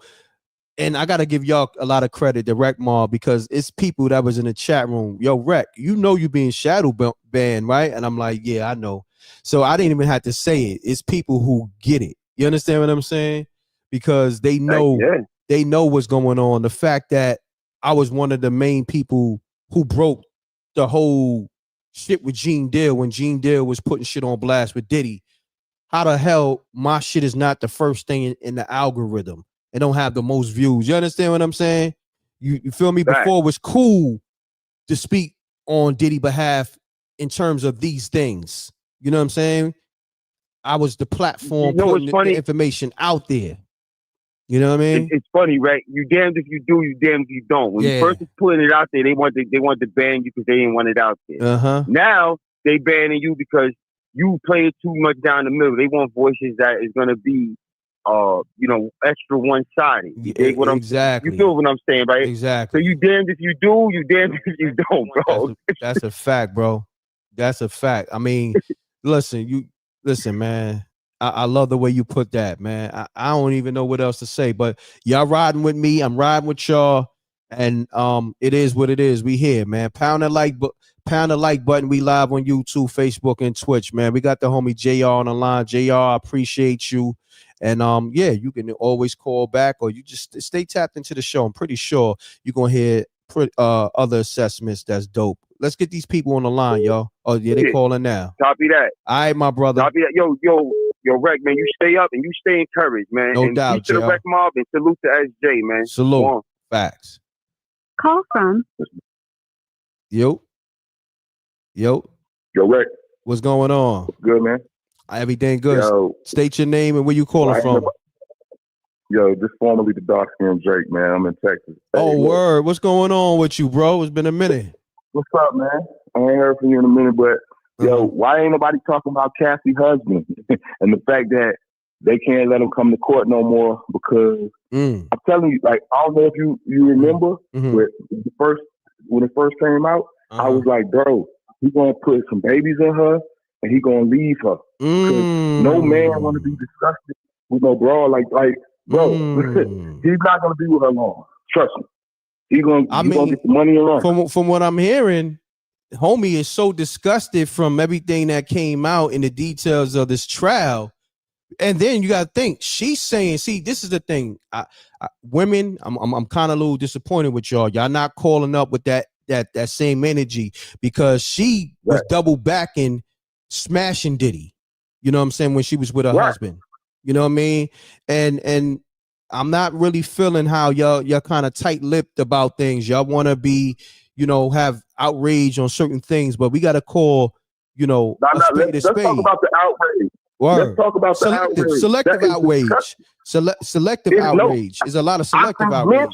and I gotta give y'all a lot of credit, the Rec Mob, because it's people that was in the chat room. Yo, Rec, you know you being shadow banned, right? And I'm like, yeah, I know. So I didn't even have to say it. It's people who get it. You understand what I'm saying? Because they know Yeah. what's going on. The fact that I was one of the main people who broke the whole shit with Gene Deal when Gene Deal was putting shit on blast with Diddy. How the hell my shit is not the first thing in the algorithm and don't have the most views? You understand what I'm saying? You feel me? Facts. Before it was cool to speak on Diddy behalf in terms of these things. You know what I'm saying? I was the platform You know what's putting the funny? information out there. You know what I mean? It's funny, right? You damned if you do, you damned if you don't. When you Yeah. first was putting it out there, they wanted to ban you because they didn't want it out there. Uh-huh. Now they banning you because you play it too much down the middle. They want voices that is gonna be extra one sided. You dig what I'm saying? You feel what I'm saying, right? Exactly. So you damned if you do, you damned if you don't, bro. That's a fact, bro. That's a fact. I mean, listen, man. I love the way you put that, man. I don't even know what else to say, but y'all riding with me. I'm riding with y'all, and it is what it is. We here, man. Pound the like button. We live on YouTube, Facebook, and Twitch, man. We got the homie JR on the line. JR, I appreciate you. And yeah, you can always call back, or you just stay tapped into the show. I'm pretty sure you're gonna hear other assessments that's dope. Let's get these people on the line, y'all. Oh yeah, they calling now. Copy that. All right, my brother. Copy that. Yo, Rec, man, you stay up and you stay encouraged, man. No and doubt, peace to the Rec Mob and salute to SJ, man. Salute. Facts. Call from. Yo, Rec. What's going on? What's good, man? Everything good. Yo, state your name and where you calling from. Yo, this formerly the dark skin Drake, man. I'm in Texas. Oh, word. What's going on with you, bro? It's been a minute. What's up, man? I ain't heard from you in a minute, but yo, why ain't nobody talking about Cassie's husband and the fact that they can't let him come to court no more because I'm telling you, like, I don't know if you remember when it first came out, I was like, bro, he's gonna put some babies in her and he gonna leave her. Because no man wanna be disgusted with no broad like bro, he's not gonna be with her long. Trust me. He's gonna get the money and run. From what I'm hearing, homie is so disgusted from everything that came out in the details of this trial. And then you gotta think, she's saying, see, this is the thing. Women, I'm kind of a little disappointed with y'all. Y'all not calling up with that same energy because she was double backing smashing Diddy. You know what I'm saying? When she was with her husband. You know what I mean? And I'm not really feeling how y'all kind of tight-lipped about things. Y'all want to be, have outrage on certain things, but we got to call, let's talk about the outrage. Let's talk about the outrage. Selective outrage. Selective outrage. There's a lot of selective outrage.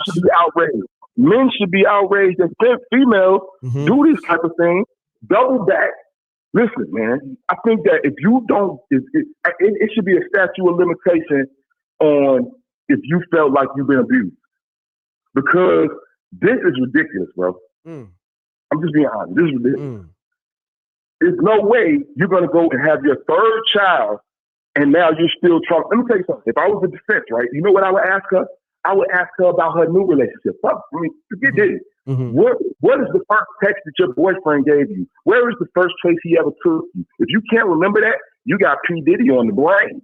Men should be outraged that females do these type of things. Double back. Listen, man. I think that if you don't, it should be a statute of limitation on if you felt like you've been abused, because this is ridiculous, bro. I'm just being honest. This is ridiculous. There's no way you're going to go and have your third child and now you're still trying. Let me tell you something. If I was the defense, right, you know what I would ask her? I would ask her about her new relationship. Forget this. What is the first text that your boyfriend gave you? Where is the first place he ever took you? If you can't remember that, you got P. Diddy on the brain.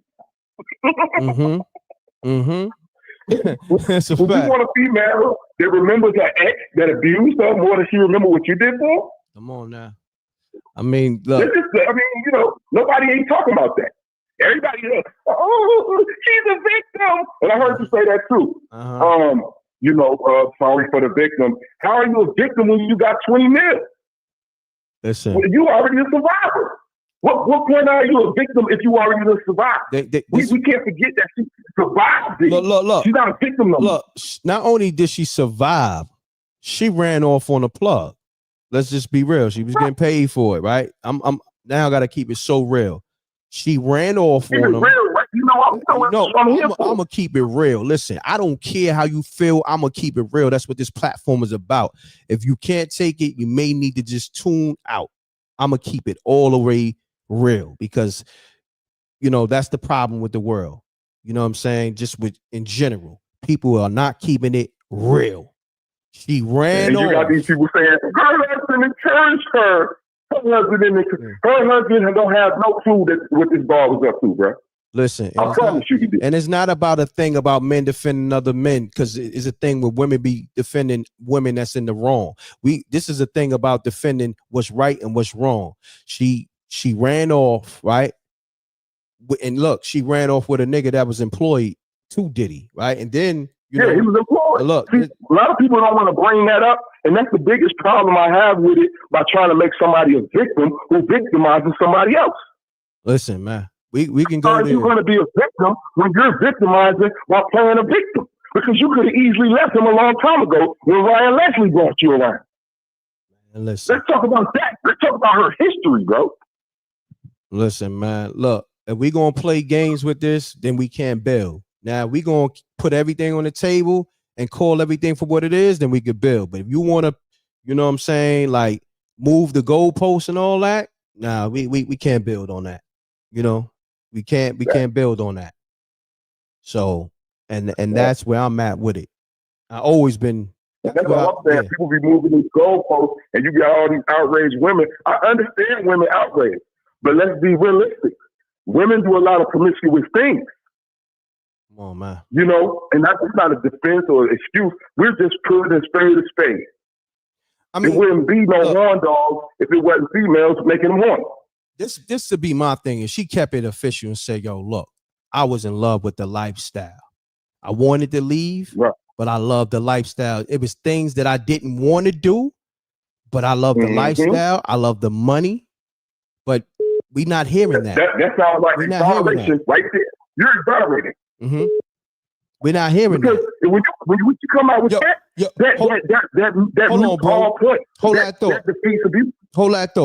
That's a fact. You want a female that remembers her ex that abused her more than she remember what you did for her? Come on now. I mean, look. Nobody ain't talking about that. Everybody else, she's a victim. And I heard you say that too. Sorry for the victim. How are you a victim when you got 20 mil? Listen. Well, you already a survivor. What point are you a victim if you already a survivor? We can't forget that she survived. Look. She's not a victim no more. Look, not only did she survive, she ran off on a plug. Let's just be real. She was getting paid for it, right? I'm now got to keep it so real. She ran off on him. Real, right? I'm gonna keep it real. Listen, I don't care how you feel. I'm gonna keep it real. That's what this platform is about. If you can't take it, you may need to just tune out. I'm gonna keep it all the way real, because that's the problem with the world. You know what I'm saying? Just with in general, people are not keeping it real. She ran and you got off. these people saying her husband encouraged her. Her husband don't have no clue what this ball was up to, bro. Listen, I promise you he did. And it's not about a thing about men defending other men, because it's a thing where women be defending women that's in the wrong. This is a thing about defending what's right and what's wrong. She ran off, right? And look, she ran off with a nigga that was employed to Diddy, right? And then he was employed. Look, see, a lot of people don't want to bring that up, and that's the biggest problem I have with it, by trying to make somebody a victim who victimizes somebody else. Listen, man, we can go there. How are you going to be a victim when you're victimizing while playing a victim? Because you could have easily left him a long time ago when Ryan Leslie brought you around. Listen, let's talk about that. Let's talk about her history, bro. Listen, man, look, if we going to play games with this, then we can't build. Now, we going to put everything on the table and call everything for what it is, then we could build. But if you want to, you know what I'm saying, like move the goalposts and all that, nah, we can't build on that. We can't build on that. So, and that's where I'm at with it. I always been. And that's what I'm saying. Yeah. People be moving these goalposts, and you got all these outraged women. I understand women outraged, but let's be realistic. Women do a lot of promiscuous things. Come on, man. And that's not a defense or an excuse. We're just putting a spade to spade. I mean, it wouldn't be no horn dogs if it wasn't females making them horny. This to be my thing, and she kept it official and said, "Yo, look, I was in love with the lifestyle. I wanted to leave, right, but I loved the lifestyle. It was things that I didn't want to do, but I love the lifestyle. I love the money, but we not hearing that. That sounds like exoneration right there. You're exonerating. Mm-hmm. We're not hearing because that. When you come out with that point. Hold that thought. That defeats abuse. Hold that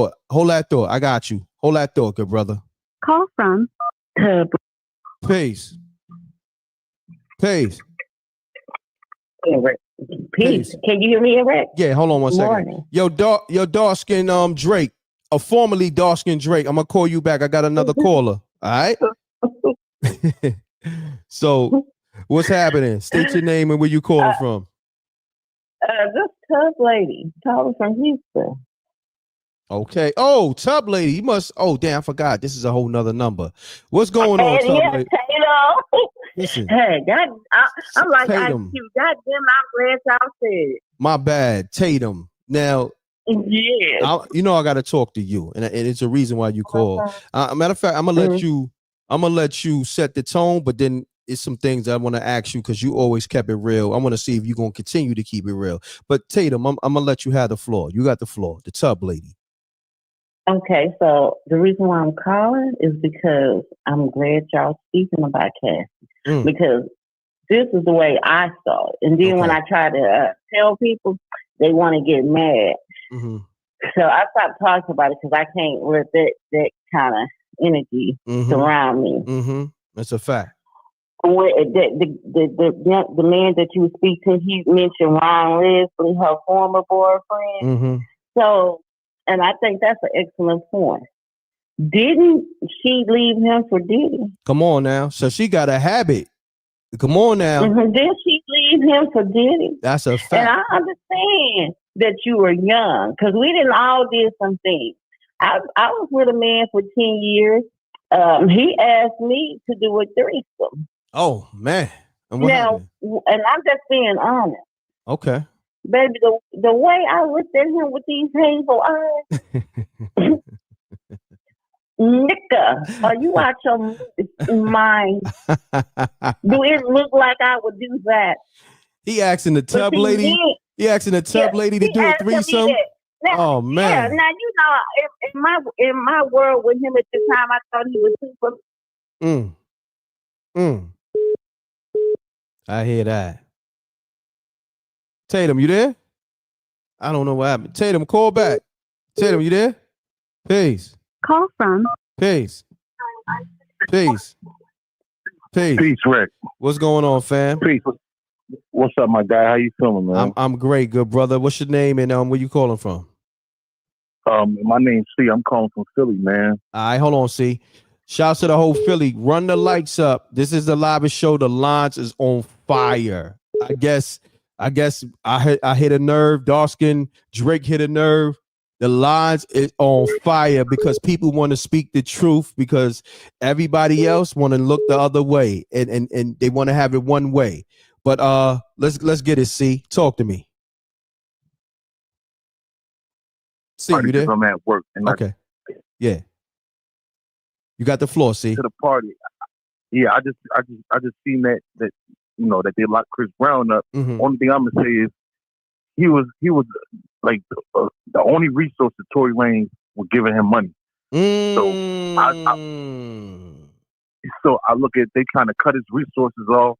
thought. I got you. Hold that thought, good brother. Call from Peace. Peace. Peace. Can you hear me, M.Reck? Yeah, hold on one second. Yo, dark skin Drake, a formerly dark skin Drake. I'm gonna call you back. I got another caller. All right. So, what's happening? State your name and where you calling from. This Tub Lady calling from Houston. Okay. Oh, Tub Lady. You must. Oh, damn! I forgot. This is a whole nother number. What's going on, Tub Lady? Listen. Hey, I'm like, Tatum. Goddamn, I'm glad y'all said it. My bad, Tatum. Now, yeah, I got to talk to you, and it's a reason why you called. Matter of fact, I'm gonna let you set the tone, but then it's some things that I want to ask you because you always kept it real. I want to see if you're gonna continue to keep it real. But Tatum, I'm gonna let you have the floor. You got the floor, the Tub Lady. Okay, so the reason why I'm calling is because I'm glad y'all speaking about Cassie, because this is the way I saw it. And then when I try to tell people, they want to get mad. Mm-hmm. So I stopped talking about it because I can't let that kind of energy surround me. Mm-hmm. That's a fact. The man that you speak to, he mentioned Ron Leslie, her former boyfriend. Mm-hmm. So, and I think that's an excellent point. Didn't she leave him for Diddy? Come on now. So she got a habit. Come on now. Mm-hmm. Did she leave him for Diddy? That's a fact. And I understand that you were young because we didn't all did some things. I was with a man for 10 years. He asked me to do a threesome. Oh, man. And I'm just being honest. Okay. Baby, the way I looked at him with these hazel eyes, nigga, are you out your mind? Do it look like I would do that? He asking the Tub Lady. He asking the Tub Lady to do a threesome. Now, oh man! Yeah, now in my world with him at the time, I thought he was super. I hear that. Tatum, you there? I don't know what happened. Tatum, call back. Tatum, you there? Peace. Call from. Peace. Peace. Peace. Peace, Rick. What's going on, fam? Peace. What's up, my guy? How you feeling, man? I'm great, good brother. What's your name and where you calling from? My name's C. I'm calling from Philly, man. All right, hold on, C. Shouts to the whole Philly. Run the lights up. This is the live show. The lines is on fire. I guess I hit a nerve. Darskin Drake hit a nerve. The lines is on fire because people want to speak the truth because everybody else want to look the other way and they want to have it one way. But let's get it. C, talk to me. C, you there? I'm at work. And okay. Yeah. You got the floor, C. To the party. Yeah, I just seen that that they locked Chris Brown up. Mm-hmm. Only thing I'm gonna say is he was like the only resource that Tory Lanez was giving him money. So I look at they kind of cut his resources off.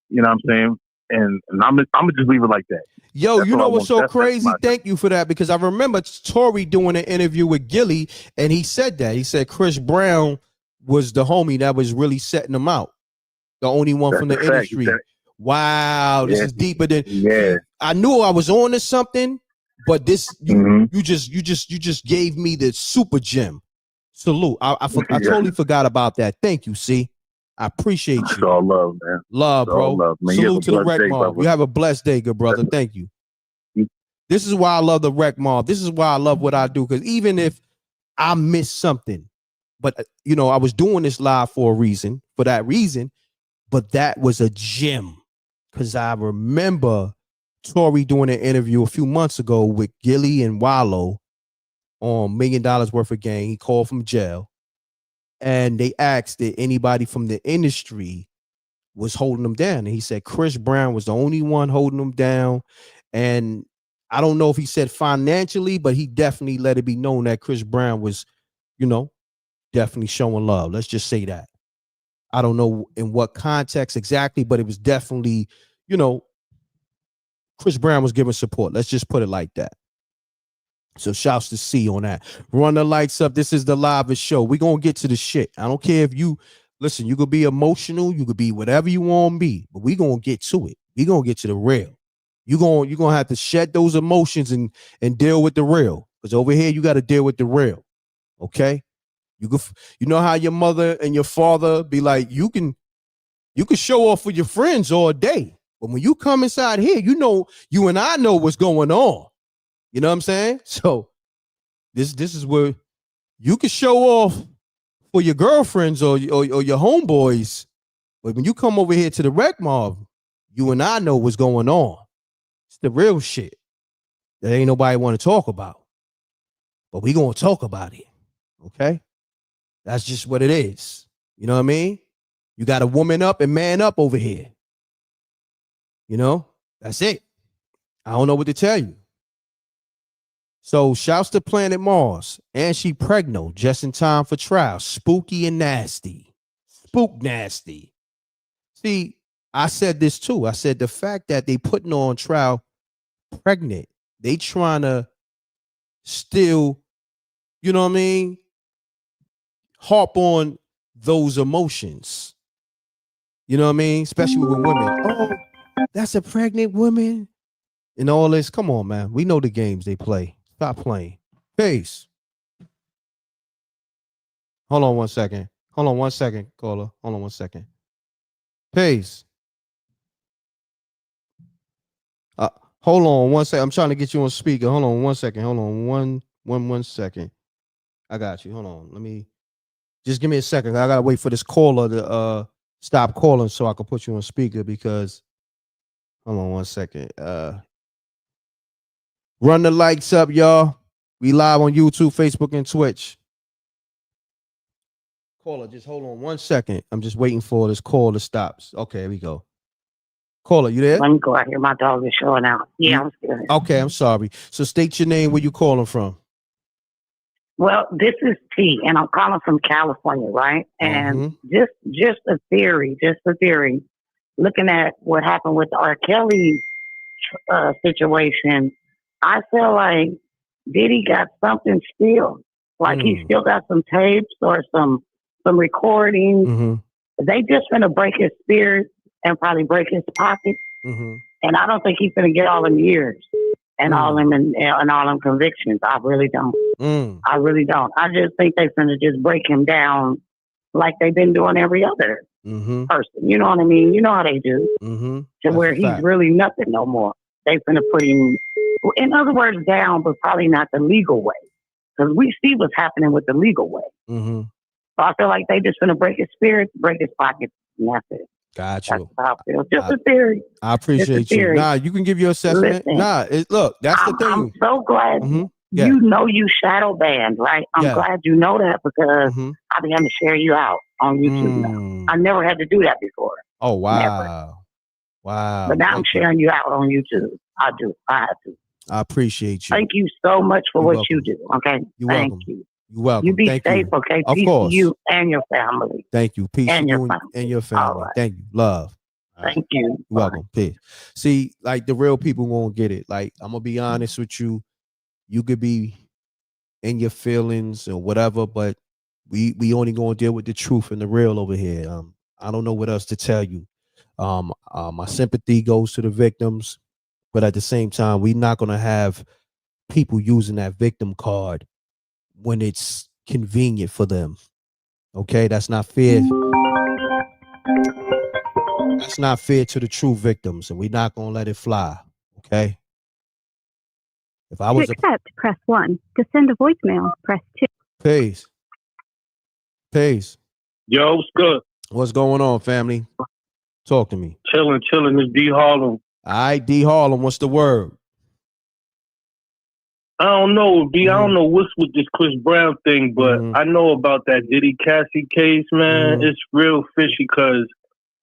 You know what I'm saying? And I'm gonna just leave it like that. Yo, that's you know what's so crazy? Thank you for that because I remember Tory doing an interview with Gilly and he said that. He said Chris Brown was the homie that was really setting him out. The only one from the industry. Wow, this is deeper than I knew I was on to something, but this you just gave me the super gem. Salute. I totally forgot about that. Thank you, C. I appreciate you. It's all love, man. Love, bro. Love, man. Salute to the Rec Mob. You have a blessed day, good brother. Thank you. This is why I love the Rec Mob. This is why I love what I do. Because even if I miss something, but I was doing this live for that reason, but that was a gem. Because I remember Tory doing an interview a few months ago with Gilly and Wallow on $1 million worth of game. He called from jail. And they asked if anybody from the industry was holding him down. And he said Chris Brown was the only one holding him down. And I don't know if he said financially, but he definitely let it be known that Chris Brown was, definitely showing love. Let's just say that. I don't know in what context exactly, but it was definitely, Chris Brown was giving support. Let's just put it like that. So shouts to C on that. Run the lights up. This is the live show. We're going to get to the shit. I don't care if you could be emotional. You could be whatever you want to be, but we're going to get to it. We're going to get to the real. You're going to have to shed those emotions and deal with the real. Because over here, you got to deal with the real. Okay? You know how your mother and your father be like, you can show off with your friends all day. But when you come inside here, you and I know what's going on. You know what I'm saying? So this is where you can show off for your girlfriends or your homeboys. But when you come over here to the Rec Mob, you and I know what's going on. It's the real shit that ain't nobody want to talk about. But we going to talk about it. Okay? That's just what it is. You know what I mean? You got to woman up and man up over here. That's it. I don't know what to tell you. So shouts to Planet Mars. And she pregnant just in time for trial. Spooky and nasty. Spook nasty. See, I said this too. I said the fact that they putting on trial pregnant, they trying to still, harp on those emotions. You know what I mean? Especially with women. Oh, that's a pregnant woman. And all this. Come on, man. We know the games they play. Stop playing. Peace. Hold on one second, caller. Hold on 1 second. Peace. Hold on 1 second. I'm trying to get you on speaker. Hold on 1 second. Hold on one second. I got you. Hold on. Let me just give me a second. I gotta wait for this caller to stop calling so I can put you on speaker because hold on 1 second. Run the lights up, y'all. We live on YouTube, Facebook, and Twitch. Caller, just hold on 1 second. I'm just waiting for this call to stop. Okay, here we go. Caller, you there? Let me go out here. My dog is showing out. Yeah, I'm still here. Okay, I'm sorry. So state your name, where you calling from. Well, this is T, and I'm calling from California, right? And just a theory. Looking at what happened with the R. Kelly situation, I feel like Diddy got something still. Like he still got some tapes or some recordings. They just gonna break his spirit and probably break his pocket. And I don't think he's gonna get all them years. and all them and all them convictions. I really don't. I really don't. I just think they're gonna just break him down like they've been doing every other person. You know what I mean? You know how they do. To That's where he's really nothing no more. They're gonna put him, in other words, down, but probably not the legal way. Because we see what's happening with the legal way. So I feel like they just gonna break his spirit, break his pockets, and that's it. Got you. That's how I feel. Just a theory. I appreciate you. Nah, you can give your assessment. Listen, Look, that's the thing. I'm so glad you know you shadow banned, right? I'm glad you know that because I began to share you out on YouTube now. I never had to do that before. Oh, wow. Never. Wow. But now I'm sharing you out on YouTube. I do. I have to. I appreciate you. Thank you so much for what you do. Okay. Thank you. You're welcome. You be safe, okay? Of Peace course. to you and your family. Thank you. Peace and to your you family. and your family. Right. Thank you. Love. Thank you. You're welcome. Peace. See, like the real people won't get it. Like, I'm gonna be honest with you. You could be in your feelings or whatever, but we only gonna deal with the truth and the real over here. I don't know what else to tell you. My sympathy goes to the victims, but at the same time, we're not gonna have people using that victim card when it's convenient for them. Okay, that's not fair. That's not fair to the true victims, and we're not gonna let it fly. Okay. If I was to accept, press 1. To send a voicemail, press 2. Peace. Yo, what's good? What's going on, family? Talk to me. Chilling. It's D Harlem. All right, D Harlem. What's the word? I don't know, D. I don't know what's with this Chris Brown thing, but I know about that Diddy Cassie case, man. It's real fishy because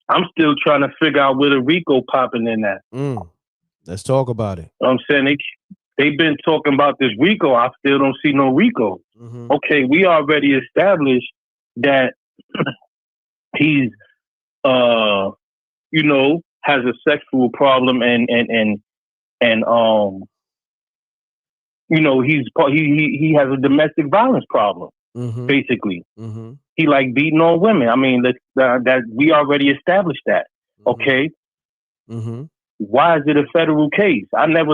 I'm still trying to figure out where the Rico popping in at. Let's talk about it. You know what I'm saying? They've been talking about this Rico. I still don't see no Rico. Okay, we already established that he's, you know, has a sexual problem and you know, he has a domestic violence problem. Basically, he like beating on women. I mean, that we already established that. Okay. Why is it a federal case? I never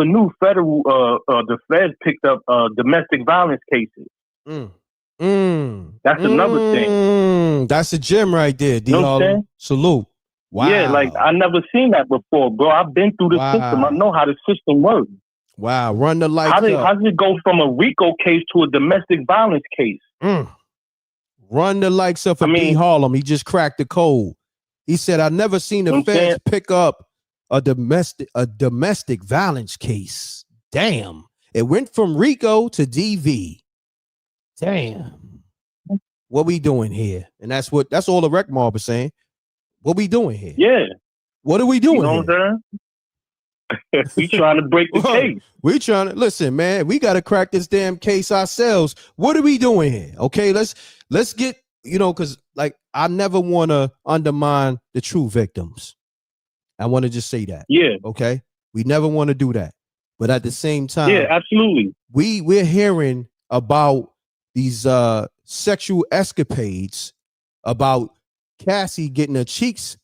knew federal the feds picked up domestic violence cases. That's another thing. That's a gem right there, D. You know what I'm saying? Salute. Wow. Yeah, like I never seen that before, bro. I've been through the system. I know how the system works. Wow. Run the lights how does it go from a RICO case to a domestic violence case? Run the likes up for D. Harlem. He just cracked the code. He said, I've never seen the feds pick up a domestic violence case. Damn. It went from RICO to DV. Damn. What we doing here? And that's all the rec mob is saying. What we doing here? Yeah. What are we doing? You know what I'm saying? We trying to break the case. We trying to listen, man. We got to crack this damn case ourselves. What are we doing here? Okay, let's get, you know, because like I never want to undermine the true victims. I want to just say that. Yeah. Okay. We never want to do that. But at the same time, yeah, absolutely. We're hearing about these sexual escapades, about Cassie getting her cheeks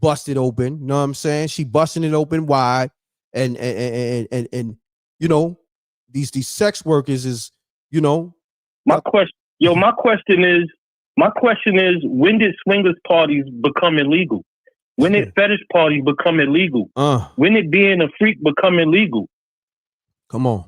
busted open. You know what I'm saying? She busting it open wide, and you know, these sex workers is, you know. My question is, when did swingers parties become illegal? When did fetish parties become illegal? When did being a freak become illegal? Come on.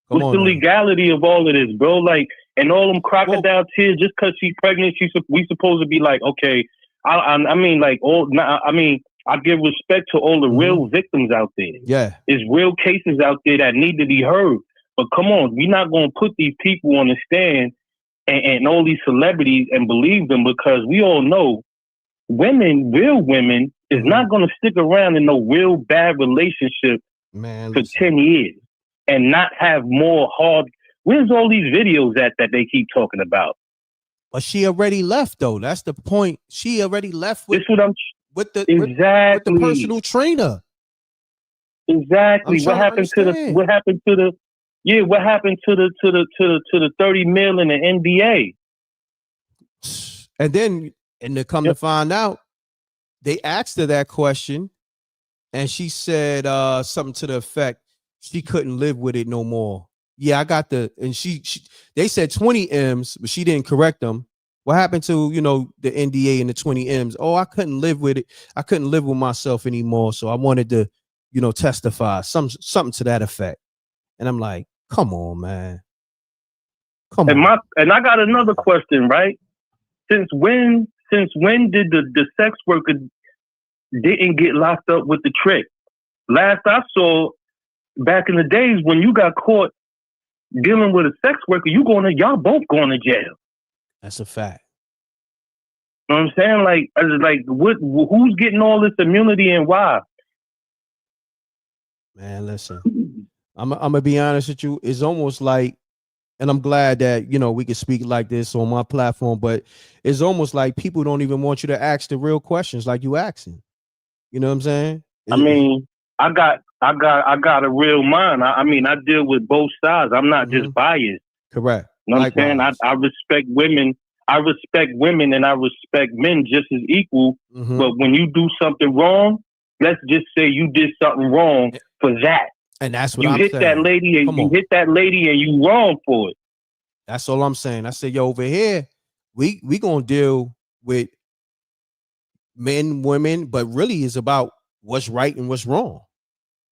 What's the legality of all of this, bro? Like, and all them crocodile tears just because she's pregnant, we supposed to be like, okay. I mean, like, I give respect to all the real victims out there. Yeah. There's real cases out there that need to be heard. But come on, we're not going to put these people on the stand and all these celebrities and believe them, because we all know real women, is not going to stick around in no real bad relationship for 10 years and not have more hard. Where's all these videos that they keep talking about? But she already left, though. That's the point. She already left with the personal trainer. Exactly. What happened to the 30 mil in the NBA? And then, to come to find out, they asked her that question, and she said something to the effect she couldn't live with it no more. Yeah, I got and she they said 20 M's, but she didn't correct them. What happened to, the NDA and the 20 M's? Oh, I couldn't live with it. I couldn't live with myself anymore. So I wanted to, testify something to that effect. And I'm like, come on, man. Come on. And I got another question, right? Since when did the sex worker didn't get locked up with the trick? Last I saw, back in the days when you got caught dealing with a sex worker, y'all both going to jail. That's a fact. You know what I'm saying? Like who's getting all this immunity and why? Man, listen, I'm gonna be honest with you. It's almost like, and I'm glad that, we can speak like this on my platform, but it's almost like people don't even want you to ask the real questions like you asking. You know what I'm saying? I mean, I got a real mind. I mean, I deal with both sides. I'm not just biased. Correct. You know what I'm saying? I respect women. I respect women and I respect men just as equal. But when you do something wrong, let's just say you did something wrong for that. And that's what you I'm hit saying. That lady and you hit that lady and you wrong for it. That's all I'm saying. I said, yo, over here, we gonna deal with men, women, but really it's about what's right and what's wrong.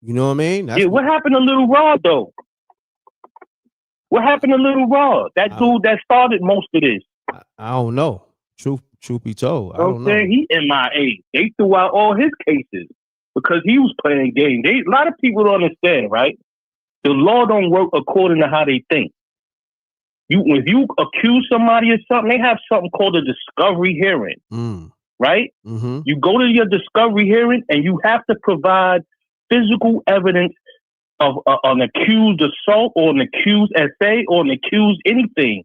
You know what I mean? That's what happened to Little Rod though? What happened to Little Rod? That dude that started most of this. I don't know. Truth be told, I don't know. He MIA. They threw out all his cases because he was playing games. A lot of people don't understand, right? The law don't work according to how they think. If you accuse somebody of something, they have something called a discovery hearing, right? You go to your discovery hearing and you have to provide physical evidence of an accused assault or an accused essay or an accused anything.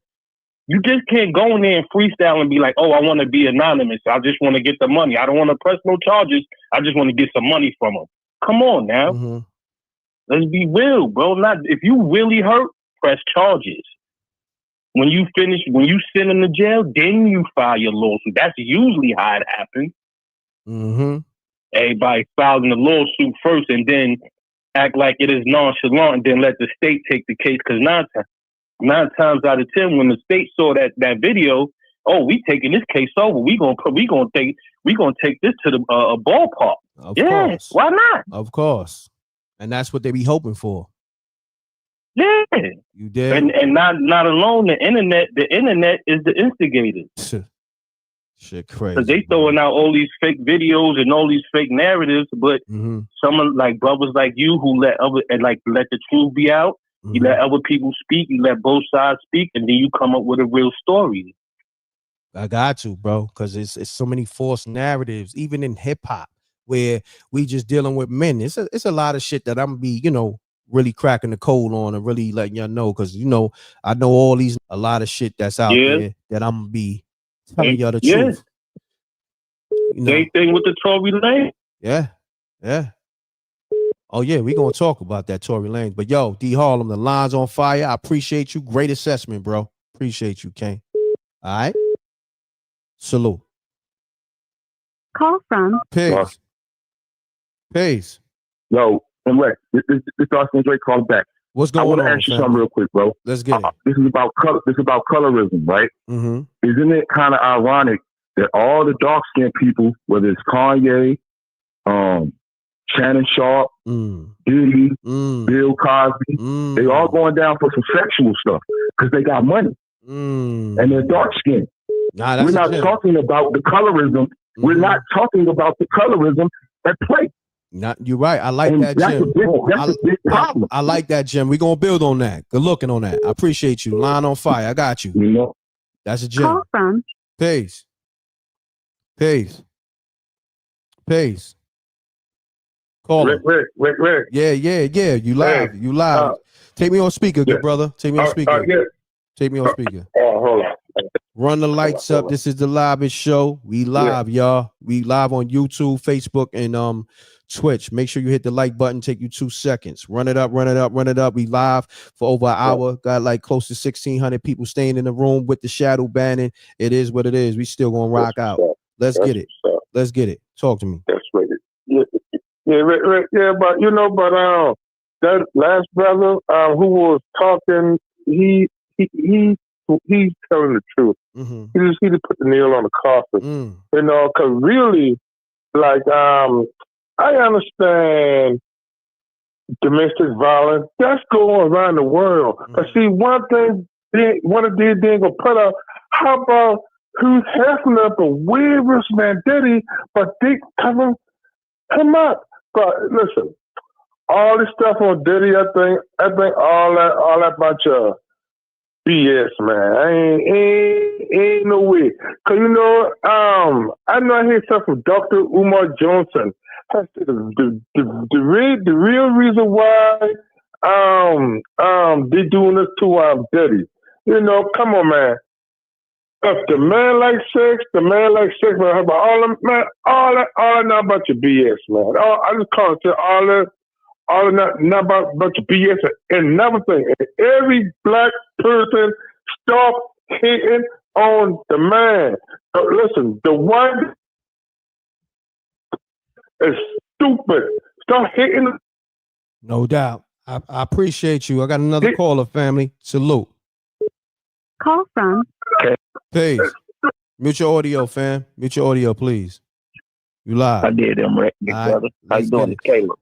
You just can't go in there and freestyle and be like, oh, I want to be anonymous. I just want to get the money. I don't want to press no charges. I just want to get some money from them. Come on now. Let's be real, bro. If you really hurt, press charges. When you send them to jail, then you file your lawsuit. That's usually how it happens. Everybody filing the lawsuit first and then act like it is nonchalant and then let the state take the case. Because 9 times out of 10, when the state saw that video, oh, we taking this case over. We gonna take this to the ballpark. Of course. Why not? Of course, and that's what they be hoping for. Yeah, you did, and not alone the internet. The internet is the instigator. Shit, crazy. Because they throwing out all these fake videos and all these fake narratives, but someone like brothers like you who let the truth be out. You let other people speak, you let both sides speak, and then you come up with a real story. I got to, bro, because it's so many false narratives, even in hip hop, where we just dealing with men. It's a lot of shit that I'm be, really cracking the code on and really letting y'all know, because I know a lot of shit that's out there that I'm gonna be telling y'all the truth. Same thing with the Tory Lane. Yeah. Oh, yeah, we're going to talk about that, Tory Lanez. But, yo, D. Harlem, the line's on fire. I appreciate you. Great assessment, bro. Appreciate you, King. All right? Salute. Call from Peace. Yo, M.Reck, this Austin Drake calling back. What's going on? I want to ask you something real quick, bro. Let's get it. This is about colorism, right? Isn't it kind of ironic that all the dark-skinned people, whether it's Kanye, Shannon Sharp, Diddy, Bill Cosby, they all going down for some sexual stuff because they got money and they're dark skinned. We're not talking about the colorism. We're not talking about the colorism at play. You're right. I like that, Jim. That's a big problem. I like that, Jim. We're gonna build on that. Good looking on that. I appreciate you. Line on fire. I got you. That's a Jim. Call from Peace. Call Rick. Yeah. You live. You live. Take me on speaker, good brother. Take me on speaker. Take me on speaker. Hold on. Run the lights up. This is the livest show. We live, y'all. We live on YouTube, Facebook, and Twitch. Make sure you hit the like button. Take you 2 seconds. Run it up. We live for over an hour. Got like close to 1,600 people staying in the room with the shadow banning. It is what it is. We still gonna rock out. Let's get it. Talk to me. That's right. Yeah, but that last brother who was talking, he's telling the truth. Mm-hmm. He just put the nail on the coffin. Because really, like, I understand domestic violence. That's going around the world. But see, one of these things gonna put up. How about who's helping up a weird man Diddy, but they coming him up? But listen, all this stuff on Diddy, I think all that bunch of BS, man. Ain't no way. Cause I know I hear stuff from Dr. Umar Johnson. The real reason why they doing this to Diddy. Come on, man. If the man likes sex, man. But all that not a bunch of BS, man. I just call it all not about a bunch of BS. And another thing, every black person stop hating on the man. But listen, the one is stupid. Stop hating. No doubt. I appreciate you. I got another caller, family. Salute. Call from. Peace. Mute your audio, fam. Mute your audio, please. You live. I did, M.Reck, big brother. How you doing? It's Caleb.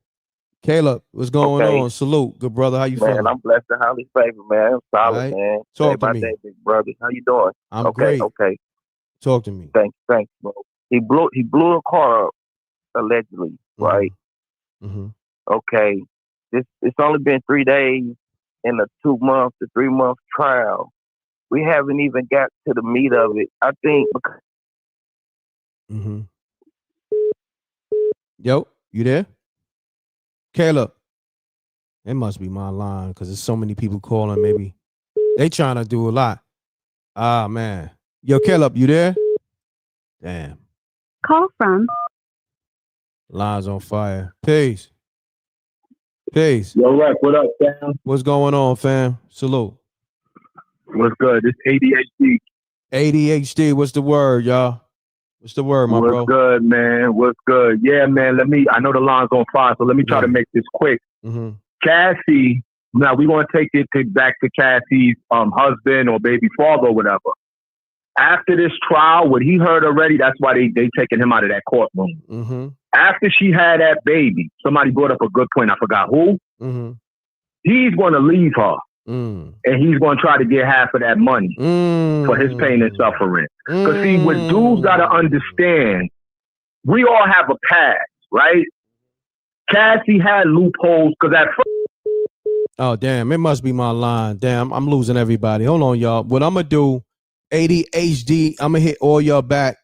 Caleb, what's going on? Salute. Good brother. How you feeling? Man, I'm blessed and highly favored, man. I'm solid, right. man. Talk to me. Day, big brother. How you doing? I'm great. Okay. Talk to me. Thanks, bro. He blew a car up, allegedly, right? Mm-hmm. Okay. It's only been 3 days in a 2 month to 3 month trial. We haven't even got to the meat of it. I think. Mm-hmm. Yo, you there? Caleb. It must be my line because there's so many people calling. Maybe they trying to do a lot. Ah, man. Yo, Caleb, you there? Damn. Call from. Line's on fire. Peace. Yo, Reck, what up, fam? What's going on, fam? Salute. What's good? It's ADHD. ADHD. What's the word, y'all? What's the word, my bro? What's good, man? What's good? Yeah, man. I know the line's on fire, so let me try to make this quick. Mm-hmm. Cassie, now we want to take it back to Cassie's husband or baby father or whatever. After this trial, what he heard already, that's why they taking him out of that courtroom. Mm-hmm. After she had that baby, somebody brought up a good point. I forgot who. Mm-hmm. He's going to leave her. And he's going to try to get half of that money for his pain and suffering. Because see, what dudes got to understand, we all have a past, right? Cassie had loopholes because at first. Oh, damn. It must be my line. Damn, I'm losing everybody. Hold on, y'all. What I'm going to do, ADHD, I'm going to hit all y'all back.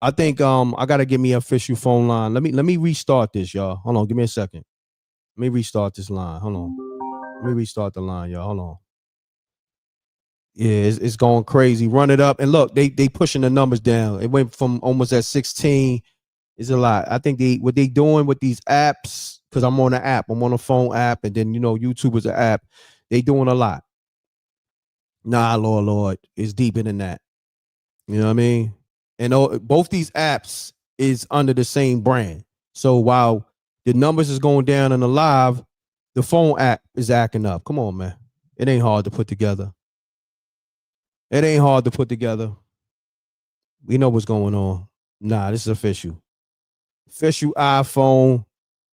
I think I got to give me an official phone line. Let me restart this, y'all. Hold on. Give me a second. Let me restart this line. Hold on. Let me restart the line, y'all. Hold on. Yeah, it's going crazy. Run it up. And look, they pushing the numbers down. It went from almost at 16. It's a lot. I think what they doing with these apps, because I'm on an app. I'm on a phone app. And then, YouTube is an app. They doing a lot. Nah, Lord. It's deeper than that. You know what I mean? And both these apps is under the same brand. So while the numbers is going down in the live, the phone app is acting up. Come on, man. It ain't hard to put together. We know what's going on. Nah, this is official. Official iPhone,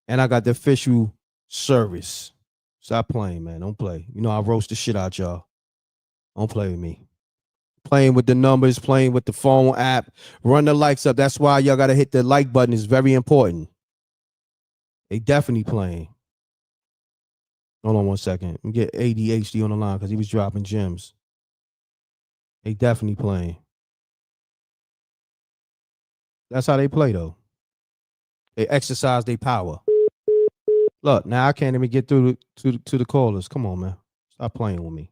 and I got the official service. Stop playing, man. Don't play. I roast the shit out y'all. Don't play with me. Playing with the numbers, playing with the phone app. Run the likes up. That's why y'all got to hit the like button. It's very important. They definitely playing. Hold on 1 second. Let me get ADHD on the line because he was dropping gems. They definitely playing. That's how they play, though. They exercise their power. Look, now I can't even get through to the callers. Come on, man. Stop playing with me.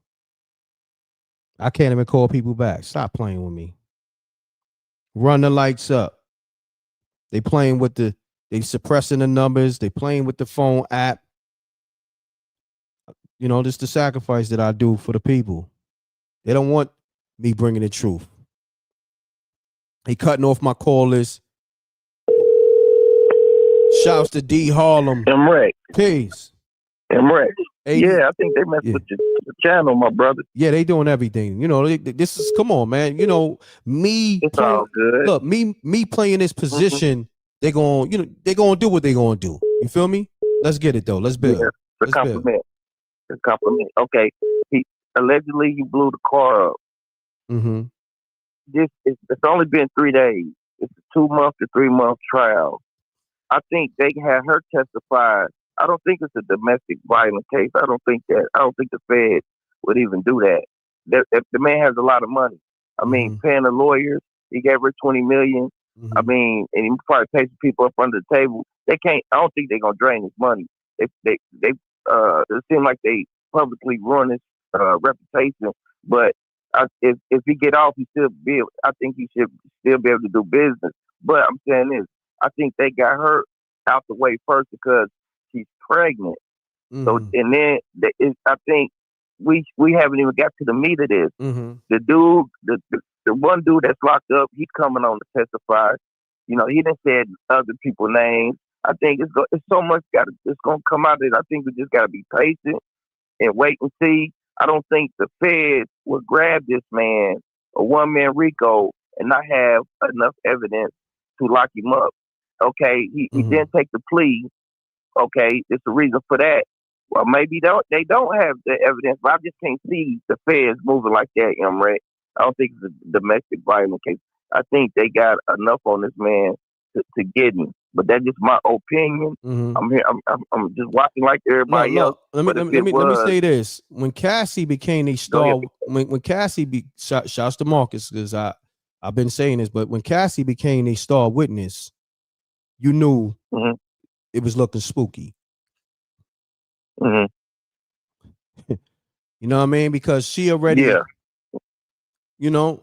I can't even call people back. Stop playing with me. Run the lights up. They playing with they suppressing the numbers. They playing with the phone app. This is the sacrifice that I do for the people. They don't want me bringing the truth. They cutting off my call list. Shouts to D Harlem. M.Reck. Peace. M.Reck. Hey, Yeah, I think they messed with the channel, my brother. Yeah, they doing everything. You know, this is, come on, man. You know, It's all good. Look, me playing this position, they gonna do what they gonna do. You feel me? Let's get it though. Let's build. Yeah, it's a compliment. It's a compliment. Okay. Allegedly you blew the car up. Mm-hmm. It's only been 3 days. It's a 2-month to 3-month trial. I think they had her testify. I don't think it's a domestic violence case. I don't think the Fed would even do that. The man has a lot of money. I mean, paying the lawyers, he gave her $20 million. I mean, and he probably pays people up under the table. They can't. I don't think they're gonna drain his money. It seems like they publicly ruin his reputation. But if he get off, I think he should still be able to do business. But I'm saying this. I think they got her out the way first because she's pregnant. So and then I think we haven't even got to the meat of this. The dude, the one dude that's locked up, he's coming on to testify. You know, he done said other people's names. I think it's so much it's gonna come out of it. I think we just gotta be patient and wait and see. I don't think the Feds will grab this man, a one-man Rico, and not have enough evidence to lock him up. Okay, he didn't take the plea. Okay, there's a reason for that. Well, maybe they don't have the evidence, but I just can't see the Feds moving like that, M.Reck. I don't think it's a domestic violence case. I think they got enough on this man to get him. But that's just my opinion. I'm here. I'm just watching like everybody else. Let me say this: when Cassie became a star, when Cassie shouts to Marcus, because I've been saying this, but when Cassie became a star witness, you knew it was looking spooky. You know what I mean? Because she already, you know,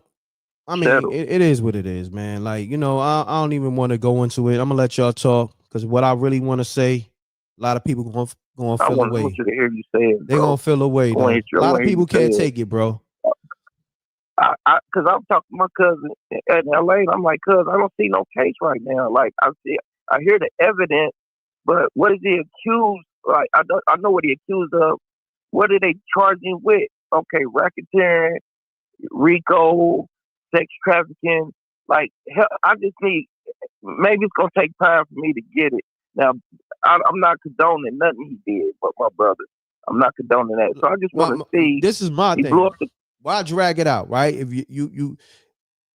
I mean, it is what it is, man. Like, you know, I don't even want to go into it. I'm gonna let y'all talk because what I really want to say, a lot of people gonna feel away. I want you to hear you say it. They're gonna feel away. A lot of people can't take it, bro. Because I'm talking to my cousin in LA, and I'm like, cuz I don't see no case right now. Like I hear the evidence, but what is he accused? Like I know what he accused of. What are they charging with? Okay, racketeering, RICO, sex trafficking. Like I just need. Maybe it's gonna take time for me to get it. Now I'm not condoning nothing he did, but my brother, I'm not condoning that. So I just want to see. This is my thing. Why drag it out, right? If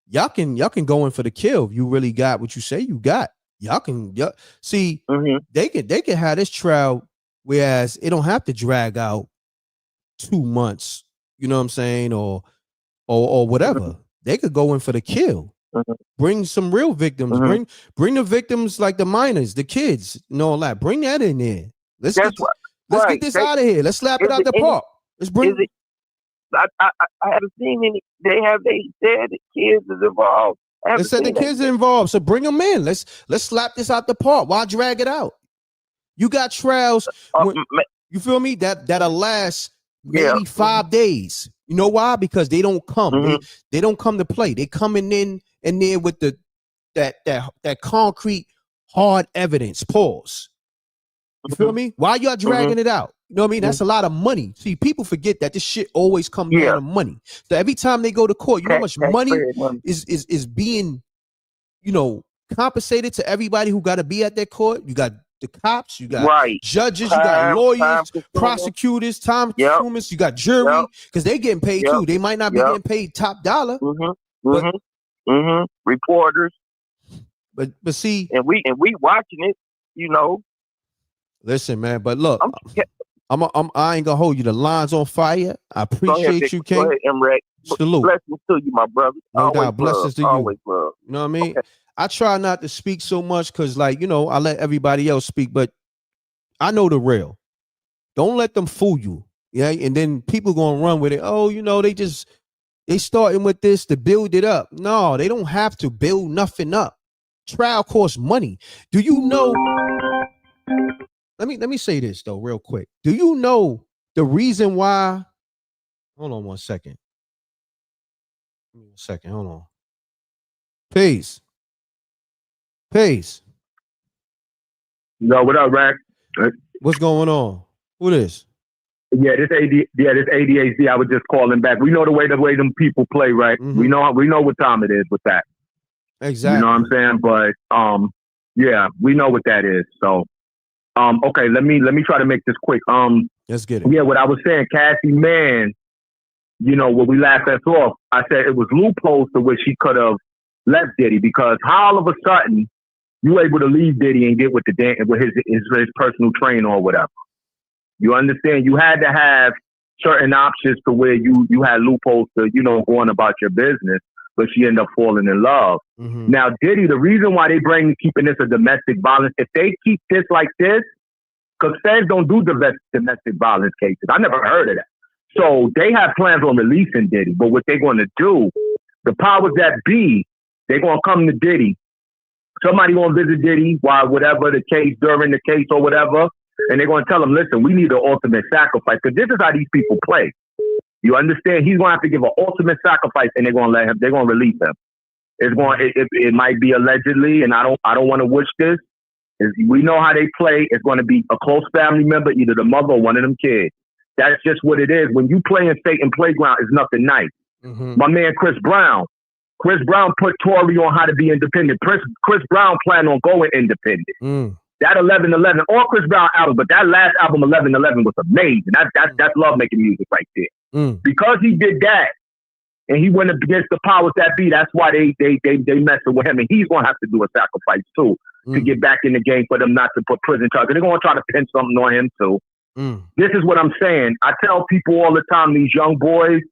y'all can go in for the kill. If you really got what you say you got, y'all can see. They can have this trial, whereas it don't have to drag out 2 months. You know what I'm saying, or whatever. They could go in for the kill. Bring some real victims. Bring the victims like the minors, the kids, and all that. Bring that in there. Let's get this out of here. Let's slap it out the park. Let's bring. I haven't seen any. They said the kids is involved. They said the kids are involved, so bring them in. Let's slap this out the park. Why drag it out? You got trials. You feel me? That'll last maybe 5 days. You know why? Because they don't come. They don't come to play. They coming in there with that concrete hard evidence. Pause. You feel me? Why y'all dragging it out? You know what I mean? That's a lot of money. See, people forget that this shit always comes down to money. So every time they go to court, you know how much money is being, you know, compensated to everybody who got to be at that court. You got the cops, you got judges, you got lawyers, prosecutors, time consumers, you got jury, because they getting paid too. They might not be getting paid top dollar. Reporters. But see, and we watching it, you know. Listen, man, but look, I ain't gonna hold you. The line's on fire. I appreciate you, King. Go ahead, M.Reck. Salute. Blessings to you, my brother. No doubt. Blessings to you. Always love. You know what I mean? Okay. I try not to speak so much because, like, you know, I let everybody else speak, but I know the real. Don't let them fool you. Yeah. And then people gonna run with it. Oh, you know, they starting with this to build it up. No, they don't have to build nothing up. Trial costs money. Do you know? Let me say this though, real quick. Do you know the reason why? Hold on 1 second. Give me a second. Hold on. Peace. No, what up, Rack? What's going on? Who this? Yeah, this ADHD. I was just calling back. We know the way them people play, right? Mm-hmm. We know what time it is with that. Exactly. You know what I'm saying? But yeah, we know what that is. So okay, let me try to make this quick. Let's get it. Yeah, what I was saying, Cassie, man, you know, when we last left off, I said it was loopholes to which he could have left Diddy, because how all of a sudden you able to leave Diddy and get with his personal trainer or whatever. You understand? You had to have certain options to where you had loopholes to, you know, going about your business, but she ended up falling in love. Mm-hmm. Now, Diddy, the reason why they keeping this a domestic violence, if they keep this like this, because feds don't do domestic violence cases. I never heard of that. So they have plans on releasing Diddy, but what they're going to do, the powers that be, they're going to come to Diddy. Somebody going to visit Diddy while whatever the case, during the case or whatever, and they're going to tell him, listen, we need an ultimate sacrifice, because this is how these people play. You understand? He's going to have to give an ultimate sacrifice, and they're going to release him. It might be allegedly, and I don't want to wish this. We know how they play. It's going to be a close family member, either the mother or one of them kids. That's just what it is. When you play in Satan playground, it's nothing nice. Mm-hmm. My man Chris Brown put Tory on how to be independent. Chris Brown planned on going independent. That 11-11, all Chris Brown albums, but that last album 11-11 was amazing. That's love making music right there. Because he did that, and he went against the powers that be. That's why they messing with him, and he's gonna have to do a sacrifice too to get back in the game for them not to put prison charges. They're gonna try to pin something on him too. This is what I'm saying. I tell people all the time, these young boys,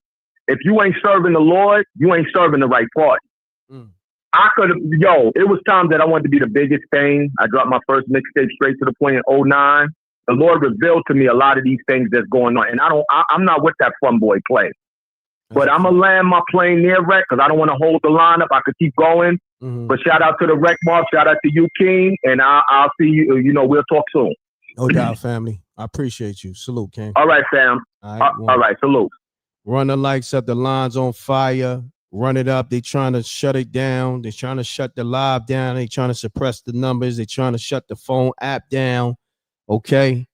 if you ain't serving the Lord, you ain't serving the right party. It was times that I wanted to be the biggest thing. I dropped my first mixtape straight to the point in 2009. The Lord revealed to me a lot of these things that's going on, and I'm not with that fun boy play. But I'm going to land my plane near Wreck, because I don't want to hold the line up. I could keep going. But shout out to the Wreck Mob. Shout out to you, King. And I'll see you. You know, we'll talk soon. No doubt, family. I appreciate you. Salute, King. All right, fam. All right, salute. Run the lights up. The line's on fire. Run it up. They trying to shut it down. They trying to shut the live down. They trying to suppress the numbers. They trying to shut the phone app down. Okay.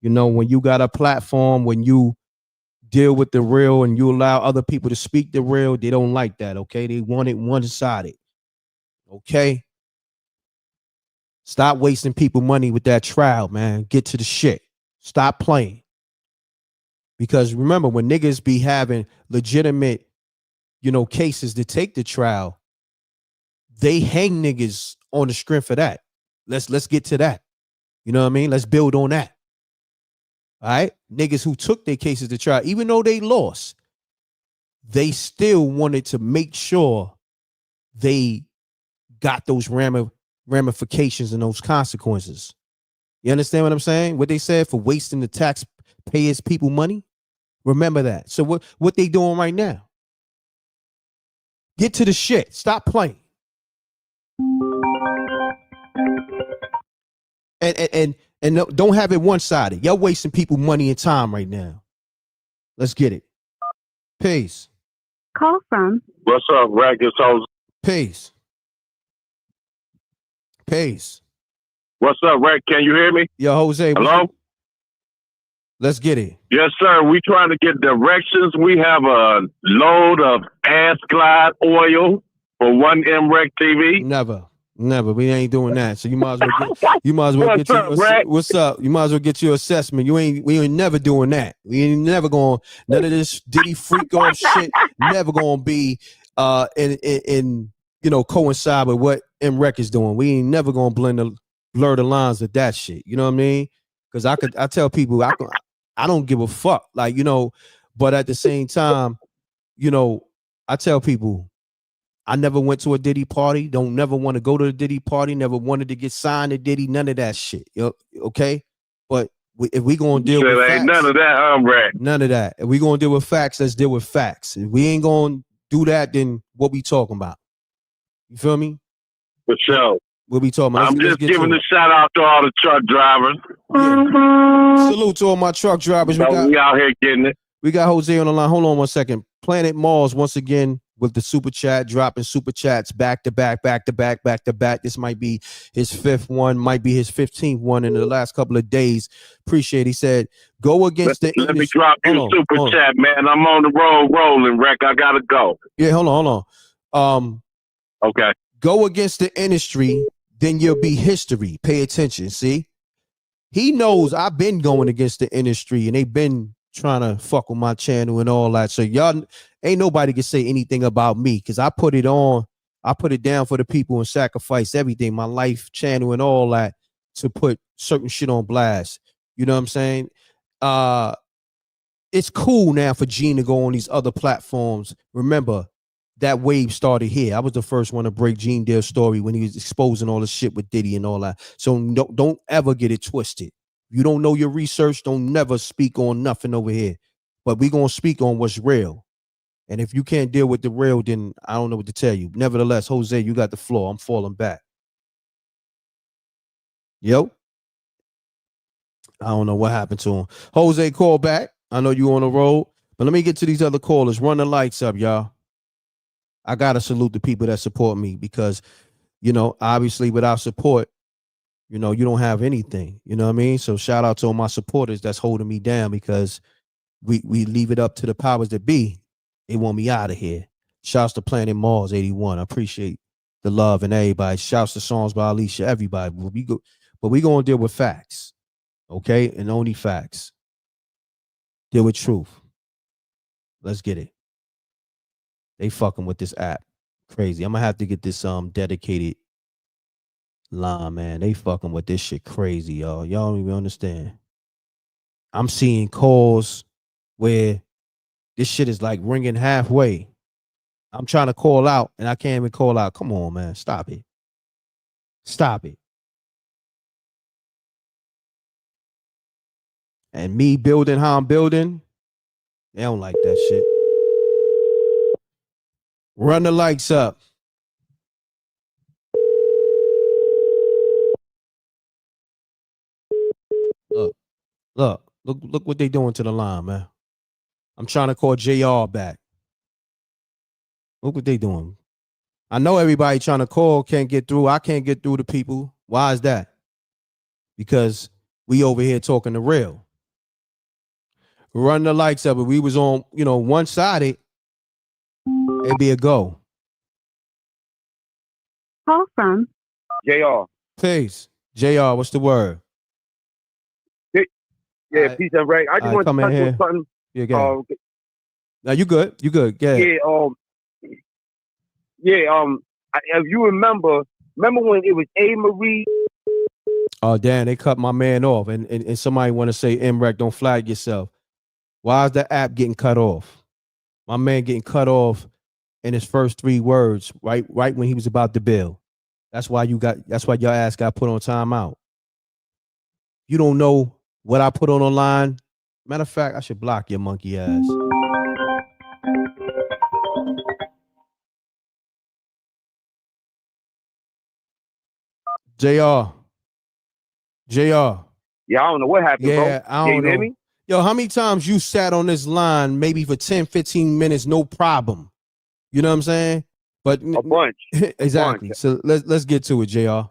You know, when you got a platform, when you deal with the real and you allow other people to speak the real, they don't like that. Okay. They want it one-sided. Okay. Stop wasting people money with that trial, man. Get to the shit. Stop playing. Because remember, when niggas be having legitimate, you know, cases to take the trial, they hang niggas on the strength of that. Let's get to that. You know what I mean? Let's build on that. All right. Niggas who took their cases to trial, even though they lost, they still wanted to make sure they got those ramifications and those consequences. You understand what I'm saying? What they said for wasting the taxpayers' people money? Remember that. So what they doing right now? Get to the shit. Stop playing. And don't have it one-sided. Y'all wasting people money and time right now. Let's get it. Peace. Call from. What's up, Ragged House? Peace. Peace. What's up, Rack? Can you hear me? Yo, Jose. Hello? Let's get it. Yes, sir. We trying to get directions. We have a load of Ass Glide oil for one MRecktv. Never. We ain't doing that. So you might as well get what's up? You might as well get your assessment. We ain't never doing that. We ain't never going, none of this Diddy freak off shit never gonna be in you know, coincide with what M.Reck is doing. We ain't never gonna blur the lines of that shit. You know what I mean? Because I tell people I don't give a fuck. Like, you know, but at the same time, you know, I tell people I never went to a Diddy party. Don't never want to go to a Diddy party. Never wanted to get signed to Diddy. None of that shit. Okay? But if we gonna deal with facts, none of that, Rack. None of that. If we gonna deal with facts, let's deal with facts. If we ain't gonna do that, then what we talking about? You feel me? For sure. What we talking about? I'm just giving a shout out to all the truck drivers. Yeah. Salute to all my truck drivers. We out here getting it. We got Jose on the line. Hold on 1 second. Planet Mars once again with the super chat, dropping super chats back to back. This might be his 5th one, might be his 15th one in the last couple of days. Appreciate it. He said, go against the Let industry. me drop you super chat, man. I'm on the road rolling, Reck. I gotta go. Yeah, hold on. Okay. Go against the industry, then you'll be history. Pay attention. See? He knows I've been going against the industry and they've been trying to fuck with my channel and all that. So y'all ain't nobody can say anything about me because I put it on. I put it down for the people and sacrifice everything, my life, channel, and all that to put certain shit on blast. You know what I'm saying? It's cool now for Gene to go on these other platforms. Remember, that wave started here. I was the first one to break Gene Dale's story when he was exposing all the shit with Diddy and all that. So don't ever get it twisted. You don't know your research, don't never speak on nothing over here. But we're going to speak on what's real. And if you can't deal with the real, then I don't know what to tell you. Nevertheless, Jose, you got the floor. I'm falling back. Yo. I don't know what happened to him. Jose, call back. I know you on the road. But let me get to these other callers. Run the lights up, y'all. I got to salute the people that support me because, you know, obviously without support, you know, you don't have anything. You know what I mean? So shout out to all my supporters that's holding me down because we leave it up to the powers that be. They want me out of here. Shouts to Planet Mars 81. I appreciate the love and everybody. Shouts to Songs by Alicia, everybody. But we going to deal with facts, okay? And only facts. Deal with truth. Let's get it. They fucking with this app. Crazy. I'm going to have to get this dedicated line, man. They fucking with this shit crazy, y'all. Y'all don't even understand. I'm seeing calls where this shit is like ringing halfway. I'm trying to call out and I can't even call out. Come on, man. Stop it. Stop it. And me building how I'm building, they don't like that shit. Run the lights up. Look what they doing to the line, man. I'm trying to call JR back. Look what they doing. I know everybody trying to call can't get through. I can't get through to people. Why is that? Because we over here talking the real. Run the lights up. If we was on, you know, one-sided, it'd be a go. Call from JR. Peace. JR, what's the word? Yeah, peace and right. I just want to touch on something. Yeah, go ahead. Now you good. You good. Go ahead. If you remember when it was A.Marie? Oh, damn, they cut my man off. And somebody want to say, M.Reck, don't flag yourself. Why is the app getting cut off? My man getting cut off in his first 3 words, right when he was about to bill. That's why your ass got put on timeout. You don't know what I put on line. Matter of fact, I should block your monkey ass. JR. Yeah, I don't know what happened, bro. Yeah, I don't know. Hear me? Yo, how many times you sat on this line maybe for 10, 15 minutes, no problem? You know what I'm saying? But a bunch. Exactly. A bunch. So let's get to it, JR.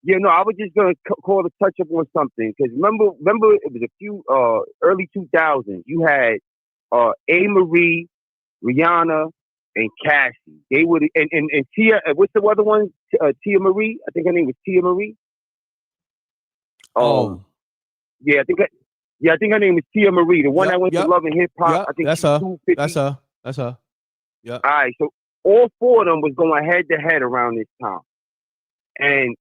Yeah, no, I was just gonna call to touch up on something because remember it was a few early 2000s. You had A.Marie, Rihanna, and Cassie. They would and Tia. What's the other one? Tia Marie. I think her name was Tia Marie. Yeah, I think her name was Tia Marie, the one that went to Love and Hip Hop. I think that's her. That's her. Yeah. All right, so all 4 of them was going head to head around this time, and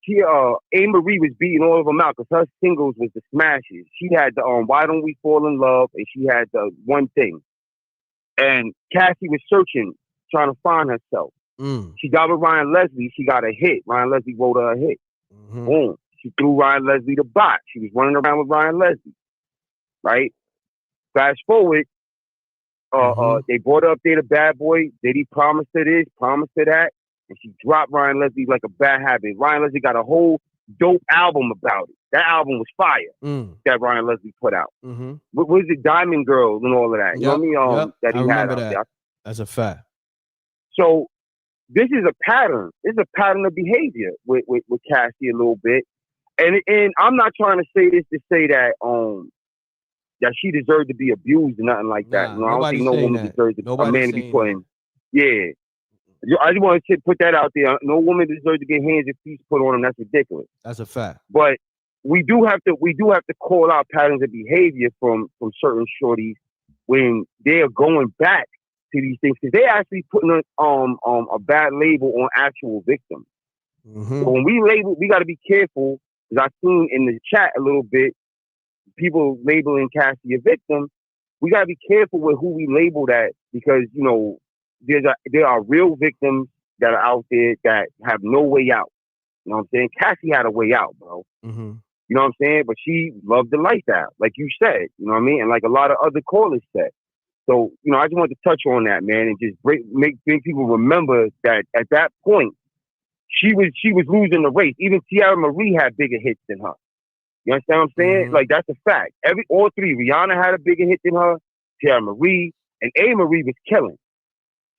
Tia A.Marie was beating all of them out because her singles was the smashes. She had the Why Don't We Fall in Love, and she had the One Thing. And Cassie was searching, trying to find herself. She got with Ryan Leslie. She got a hit. Ryan Leslie wrote her a hit. Boom. She threw Ryan Leslie the box. She was running around with Ryan Leslie. Right? Fast forward, they brought her up there to Bad Boy. Diddy promised her this, promised her that. And she dropped Ryan Leslie like a bad habit. Ryan Leslie got a whole dope album about it. That album was fire that Ryan Leslie put out. What was it, Diamond Girls and all of that? You know what I mean? That he had out there. That's a fact. So this is a pattern. This is a pattern of behavior with Cassie a little bit. And I'm not trying to say this to say that that she deserved to be abused or nothing like that. I don't think no woman deserves a man to be put in. Yeah. I just want to put that out there. No woman deserves to get hands and feet put on them. That's ridiculous. That's a fact. But we do have to call out patterns of behavior from certain shorties when they are going back to these things, because they're actually putting a bad label on actual victims. So when we got to be careful, because I've seen in the chat a little bit people labeling Cassie a victim. We got to be careful with who we label that, because there are real victims that are out there that have no way out. You know what I'm saying? Cassie had a way out, bro. You know what I'm saying? But she loved the lifestyle, like you said. You know what I mean? And like a lot of other callers said. So, I just wanted to touch on that, man, and just make people remember that at that point, she was losing the race. Even Tiara Marie had bigger hits than her. You understand what I'm saying? Like, that's a fact. All three, Rihanna had a bigger hit than her, Tiara Marie, and A. Marie was killing.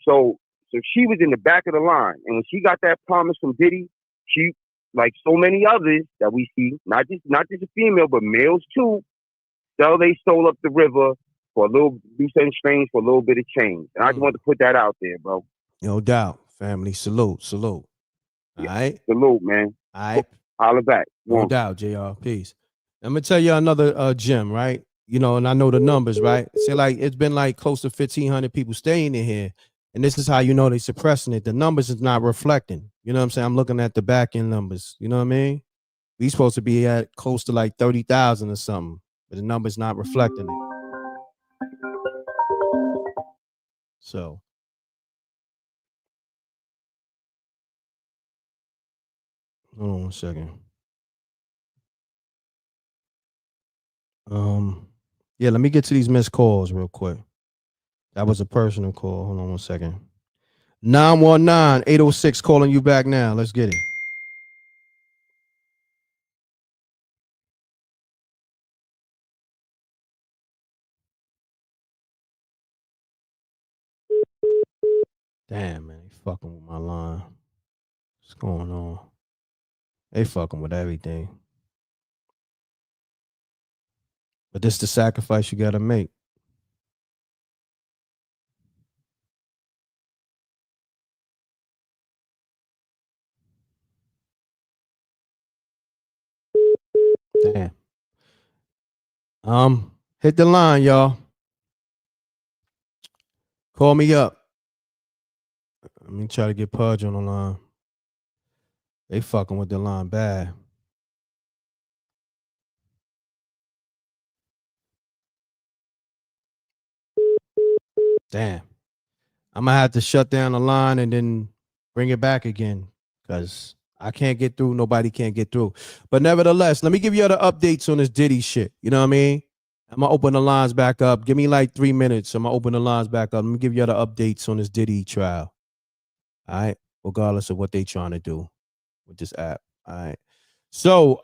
So she was in the back of the line. And when she got that promise from Diddy, she, like so many others that we see, not just a female, but males too, sell they soul up the river for a little, do something strange for a little bit of change. And I just wanted to put that out there, bro. No doubt. Family, salute. All right? Salute, man. All right? Holla back. No doubt, JR. Peace. I'm going to tell you another gem, right? And I know the numbers, right? Say like it's been like close to 1,500 people staying in here. And this is how they suppressing it. The numbers is not reflecting. You know what I'm saying? I'm looking at the back end numbers. You know what I mean? We supposed to be at close to like 30,000 or something, but the number's not reflecting it. So hold on 1 second. Yeah, let me get to these missed calls real quick. That was a personal call. Hold on 1 second. 919-806 calling you back now. Let's get it. Damn, man, they fucking with my line. What's going on? They fucking with everything. But this is the sacrifice you gotta make. Damn. Hit the line, y'all. Call me up. Let me try to get Pudge on the line. They fucking with the line bad. Damn. I'm gonna have to shut down the line and then bring it back again, because I can't get through. Nobody can't get through. But nevertheless, let me give you other updates on this Diddy shit. You know what I mean? I'm gonna open the lines back up. Give me like 3 minutes. I'm gonna open the lines back up. Let me give you other updates on this Diddy trial. All right, regardless of what they trying to do with this app. All right. So,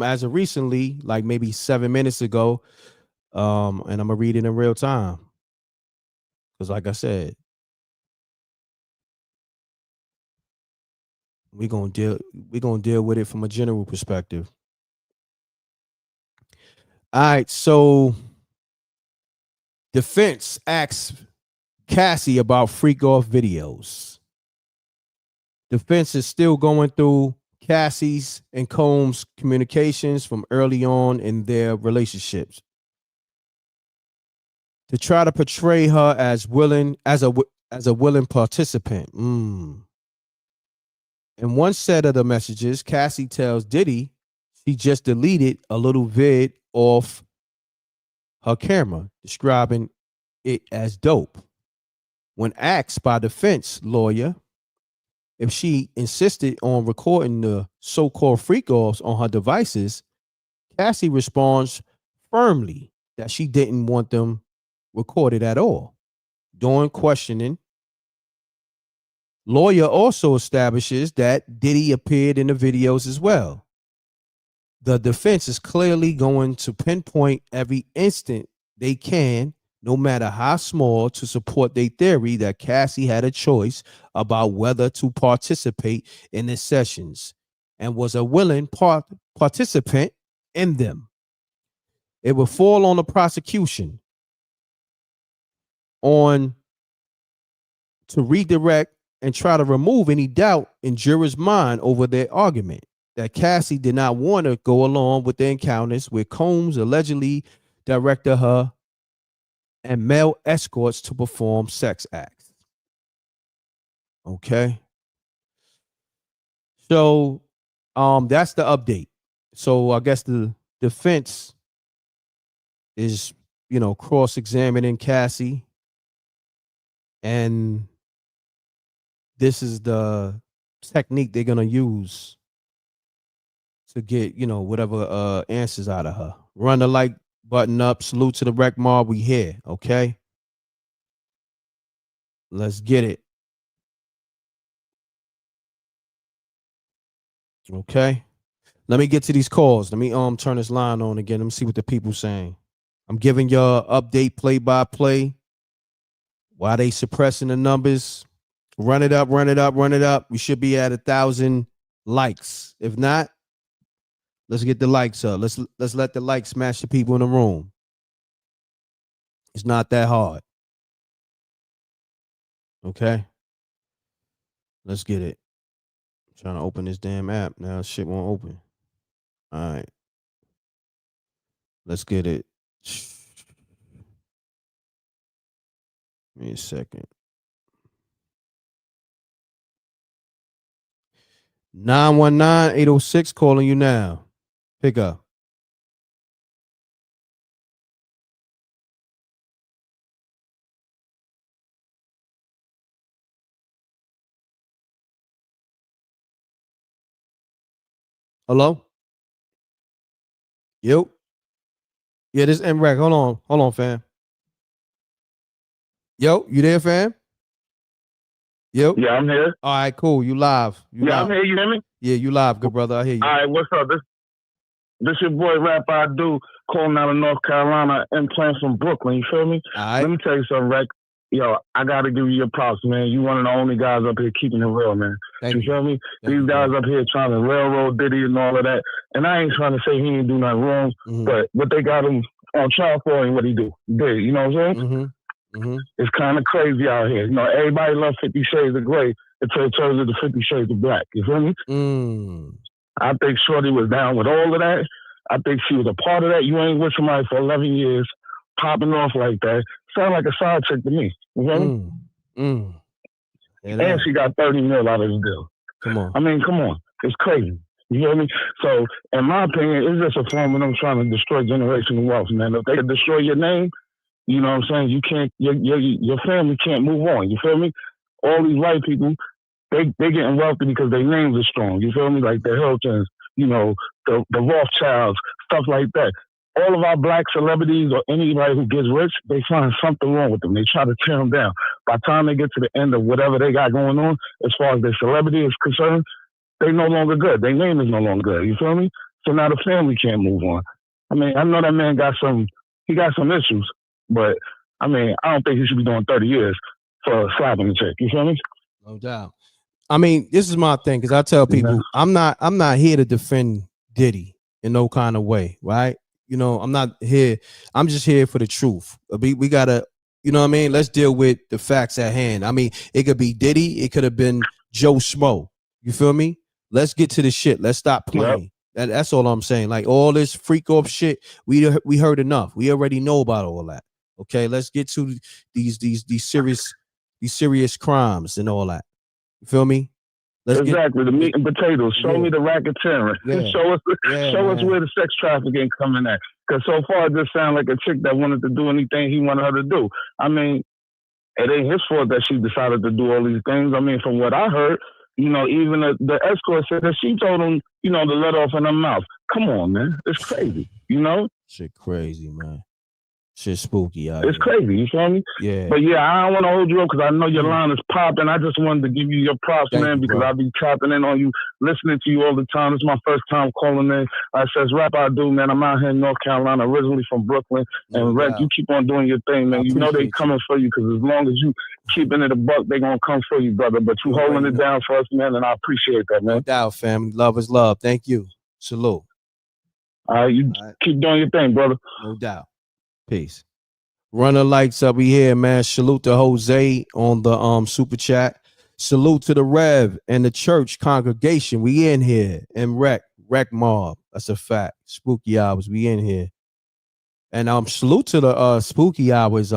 as of recently, like maybe 7 minutes ago, and I'm gonna read it in real time, because like I said, we're gonna deal with it from a general perspective. All right, so defense asks Cassie about freak off videos. Defense is still going through Cassie's and Combs' communications from early on in their relationships to try to portray her as a willing participant. In one set of the messages, Cassie tells Diddy she just deleted a little vid off her camera, describing it as dope. When asked by defense lawyer if she insisted on recording the so-called freak-offs on her devices, Cassie responds firmly that she didn't want them recorded at all. During questioning, lawyer also establishes that Diddy appeared in the videos as well. the defense is clearly going to pinpoint every instant they can, no matter how small, to support their theory that Cassie had a choice about whether to participate in the sessions and was a willing participant in them. It will fall on the prosecution to redirect and try to remove any doubt in jurors' mind over their argument that Cassie did not want to go along with the encounters where Combs allegedly directed her and male escorts to perform sex acts. Okay. So that's the update. So I guess the defense is, cross-examining Cassie, and this is the technique they're gonna use to get, whatever answers out of her. Run the like button up. Salute to the Rec Mob. We here, okay? Let's get it. Okay. Let me get to these calls. Let me turn this line on again. Let me see what the people saying. I'm giving y'all update play-by-play. Why they suppressing the numbers? Run it up, run it up, run it up. We should be at 1,000 likes. If not, let's get the likes up. Let's let the likes smash the people in the room. It's not that hard. Okay. Let's get it. I'm trying to open this damn app. Now shit won't open. All right. Let's get it. Give me a second. 919-806 calling you now. Pick up. Hello? Yo. Yeah, this is M.Reck. Hold on, fam. Yo, you there, fam? Yo. Yeah, I'm here. All right, cool. You live. I'm here. You hear me? Yeah, you live, good brother. I hear you. All right, what's up? This your boy Rap I Do, calling out of North Carolina and playing from Brooklyn. You feel me? All right. Let me tell you something, Reck. Yo, I gotta give you your props, man. You one of the only guys up here keeping it real, man. You feel me? These guys up here trying to railroad Diddy and all of that. And I ain't trying to say he ain't do nothing wrong, but what they got him on trial for and what he do. Did, you know what I'm saying? It's kind of crazy out here. You know, everybody loves 50 Shades of Grey until it turns into 50 Shades of Black. You feel me? I think Shorty was down with all of that. I think she was a part of that. You ain't with somebody for 11 years, popping off like that. Sound like a side chick to me. You feel me? And she got 30 mil out of this deal. Come on. I mean, come on. It's crazy. You hear me? So, in my opinion, it's just a form of them trying to destroy generational wealth, man. If they can destroy your name, you know what I'm saying? You can't, your family can't move on. You feel me? All these white people, they getting wealthy because their names are strong. You feel me? Like the Hiltons, you know, the Rothschilds, stuff like that. All of our black celebrities or anybody who gets rich, they find something wrong with them. They try to tear them down. By the time they get to the end of whatever they got going on, as far as their celebrity is concerned, they no longer good. Their name is no longer good. You feel me? So now the family can't move on. I mean, I know that man got some issues, but I mean, I don't think he should be doing 30 years for slapping the chick. You feel me? No doubt. I mean, this is my thing, because I tell people I'm not here to defend Diddy in no kind of way, right? You know, I'm not here. I'm just here for the truth. We gotta, you know what I mean? Let's deal with the facts at hand. I mean, it could be Diddy, it could have been Joe Schmo. You feel me? Let's get to the shit. Let's stop playing. That's all I'm saying. Like all this freak off shit, we heard enough. We already know about all that. Okay, let's get to these serious crimes and all that. You feel me? Exactly, the meat and potatoes. Show me the racketeering. Show us where the sex trafficking coming at. Because so far it just sounds like a chick that wanted to do anything he wanted her to do. I mean, it ain't his fault that she decided to do all these things. I mean, from what I heard, you know, even the escort said that she told him, you know, to let off in her mouth. Come on, man. It's crazy, you know? Shit crazy, man. Shit spooky out It's here. crazy, you feel me? Yeah. But yeah, I don't want to hold you up because I know your line is popping. I just wanted to give you your props, Thank man, you, because bro. I be tapping in on you, listening to you all the time. This is my first time calling in. I says, rap I do, man. I'm out here in North Carolina, originally from Brooklyn. No And Reck, doubt. you keep on doing your thing, man. You know they coming for you because as long as you keeping it a buck, they going to come for you, brother. But you holding it down for us, man, and I appreciate that, man. No doubt, family. Love is love. Thank you. Salute. All right, you keep doing your thing, brother. No doubt. Peace. Run the lights up. We here, man. Salute to Jose on the super chat. Salute to the Rev and the church congregation. We in here. M.Reck, Wreck Mob. That's a fact. Spooky hours. We in here. And salute to the spooky hours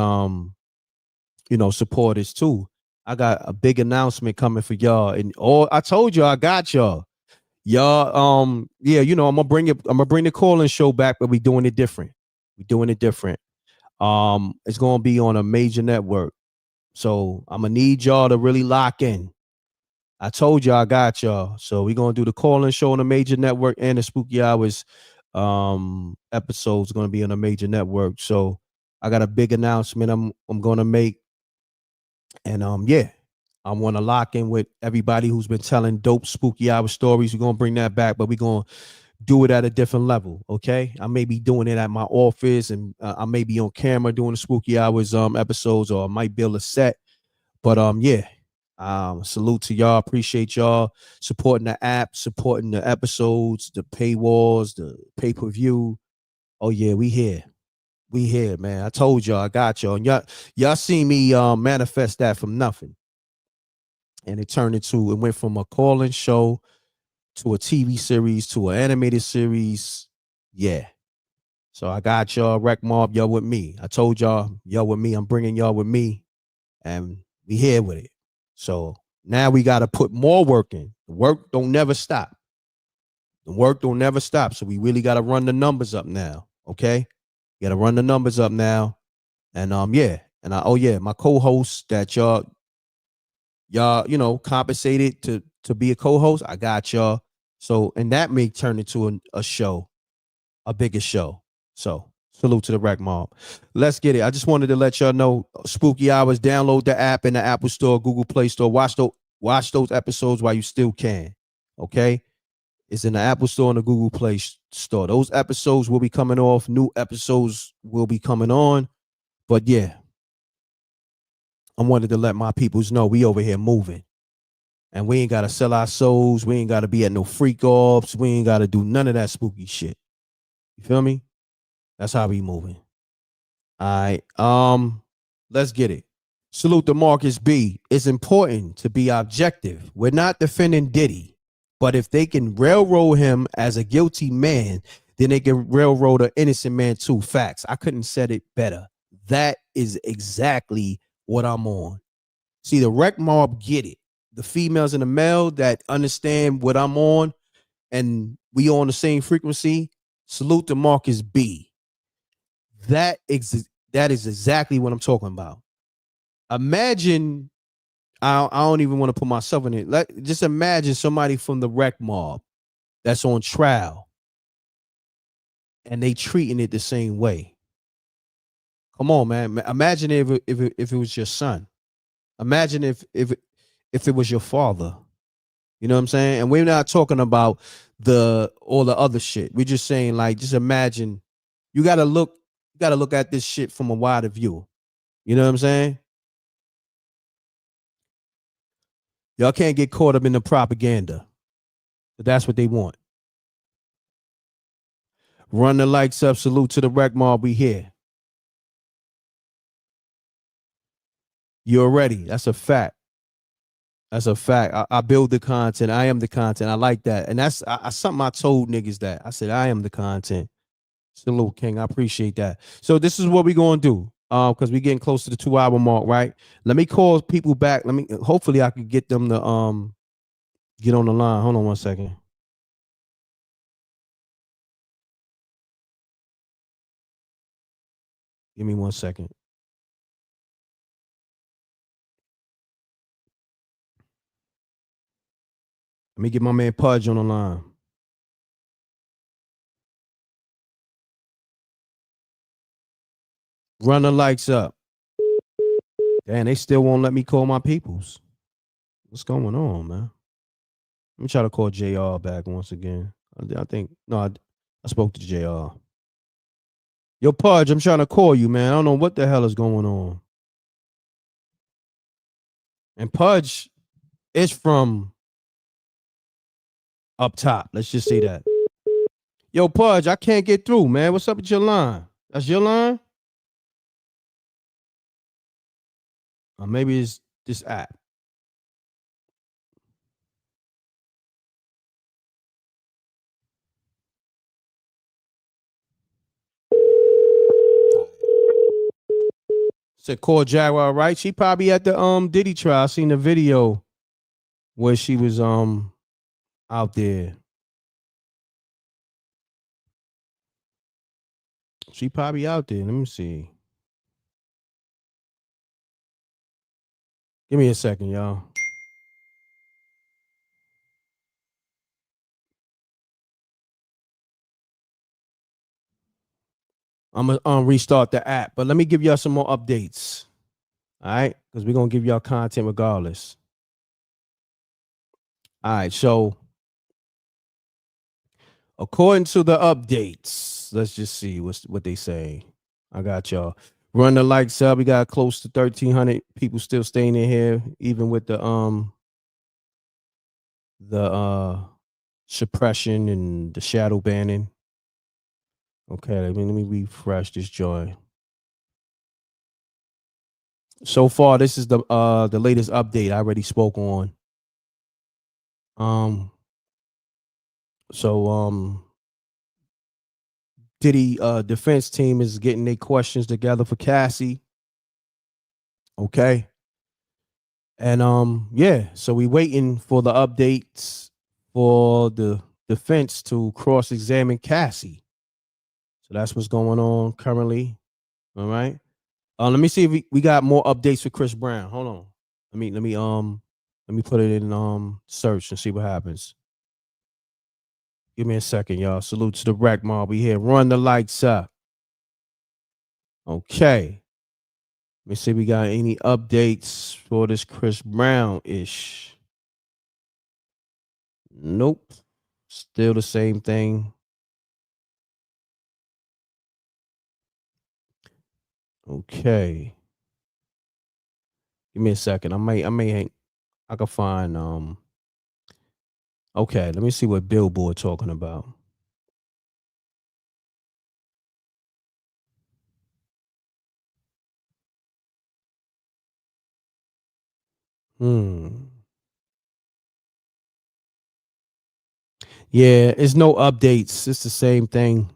supporters too. I got a big announcement coming for y'all. And I told you I got y'all. Y'all, I'm gonna bring the call-in show back, but we doing it different. It's gonna be on a major network. So I'm gonna need y'all to really lock in. I told y'all I got y'all. So we're gonna do the call-in show on a major network, and the Spooky Hours episode's gonna be on a major network. So I got a big announcement I'm gonna make. And I want to lock in with everybody who's been telling dope Spooky Hour stories. We're gonna bring that back, but we're gonna do it at a different level. Okay, I may be doing it at my office, and I may be on camera doing the Spooky Hours episodes, or I might build a set. But salute to y'all. Appreciate y'all supporting the app, supporting the episodes, the paywalls, the pay-per-view. Oh yeah, we here. We here, man. I told y'all I got y'all. And y'all see me manifest that from nothing. And it went from a call-in show to a TV series to an animated series. Yeah. So I got y'all, Wreck Mob, y'all with me. I told y'all with me. I'm bringing y'all with me. And we here with it. So now we got to put more work in. The work don't never stop. So we really got to run the numbers up now. Okay? You got to run the numbers up now. And my co-host that y'all compensated to be a co-host, I got y'all. So, and that may turn into a show, a bigger show. So salute to the Wreck Mob. Let's get it. I just wanted to let y'all know, Spooky Hours, download the app in the Apple Store, Google Play Store. Watch those episodes while you still can. Okay? It's in the Apple Store and the Google Play Store. Those episodes will be coming off. New episodes will be coming on. But yeah, I wanted to let my peoples know we over here moving. And we ain't got to sell our souls. We ain't got to be at no freak offs. We ain't got to do none of that spooky shit. You feel me? That's how we moving. All right. Let's get it. Salute to Marcus B. It's important to be objective. We're not defending Diddy, but if they can railroad him as a guilty man, then they can railroad an innocent man too. Facts. I couldn't have said it better. That is exactly what I'm on. See, the Wreck Mob get it. The females and the male that understand what I'm on, and we on the same frequency. Salute to Marcus B. That is exactly what I'm talking about. Imagine, I don't even want to put myself in it. Just imagine somebody from the Wreck Mob that's on trial, and they treating it the same way. Come on, man. Imagine if it was your son. Imagine if it was your father. You know what I'm saying? And we're not talking about all the other shit. We're just saying, like, just imagine. You gotta look at this shit from a wider view. You know what I'm saying? Y'all can't get caught up in the propaganda. But that's what they want. Run the likes up. Salute to the Wreck Mob. We here. You're ready. That's a fact. That's a fact. I build the content. I am the content. I like that. And that's something I told niggas that. I said, I am the content. Salute, King. I appreciate that. So this is what we're going to do. Because we're getting close to the 2-hour mark, right? Let me call people back. Hopefully I can get them to get on the line. Hold on one second. Give me 1 second. Let me get my man Pudge on the line. Run the lights up. Damn, they still won't let me call my peoples. What's going on, man? Let me try to call JR back once again. I think, no, I spoke to JR. Yo, Pudge, I'm trying to call you, man. I don't know what the hell is going on. And Pudge is from up top. Let's just say that. Yo, Pudge, I can't get through, man. What's up with your line? That's your line? Or maybe it's this app. Said call Jaguar, right? She probably at the Diddy trial. I seen the video where she was out there. She probably out there. Let me see. Give me a second, y'all. I'm gonna restart the app, but let me give y'all some more updates. All right, because we're gonna give y'all content regardless. All right, so according to the updates, let's just see what they say. I got y'all. Run the lights up. We got close to 1,300 people still staying in here, even with the suppression and the shadow banning. Okay, let me refresh this joint. So far, this is the latest update I already spoke on. Diddy defense team is getting their questions together for Cassie. Okay. And yeah, so we waiting for the updates for the defense to cross-examine Cassie. So that's what's going on currently. All right. Let me see if we got more updates for Chris Brown. Hold on. Let me put it in search and see what happens. Give me a second, y'all. Salute to the Wreck Mob. We here. Run the lights up. Okay. Let me see if we got any updates for this Chris Brown-ish. Nope. Still the same thing. Okay. Give me a second. I can find okay, let me see what Billboard talking about. Yeah, it's no updates. It's the same thing.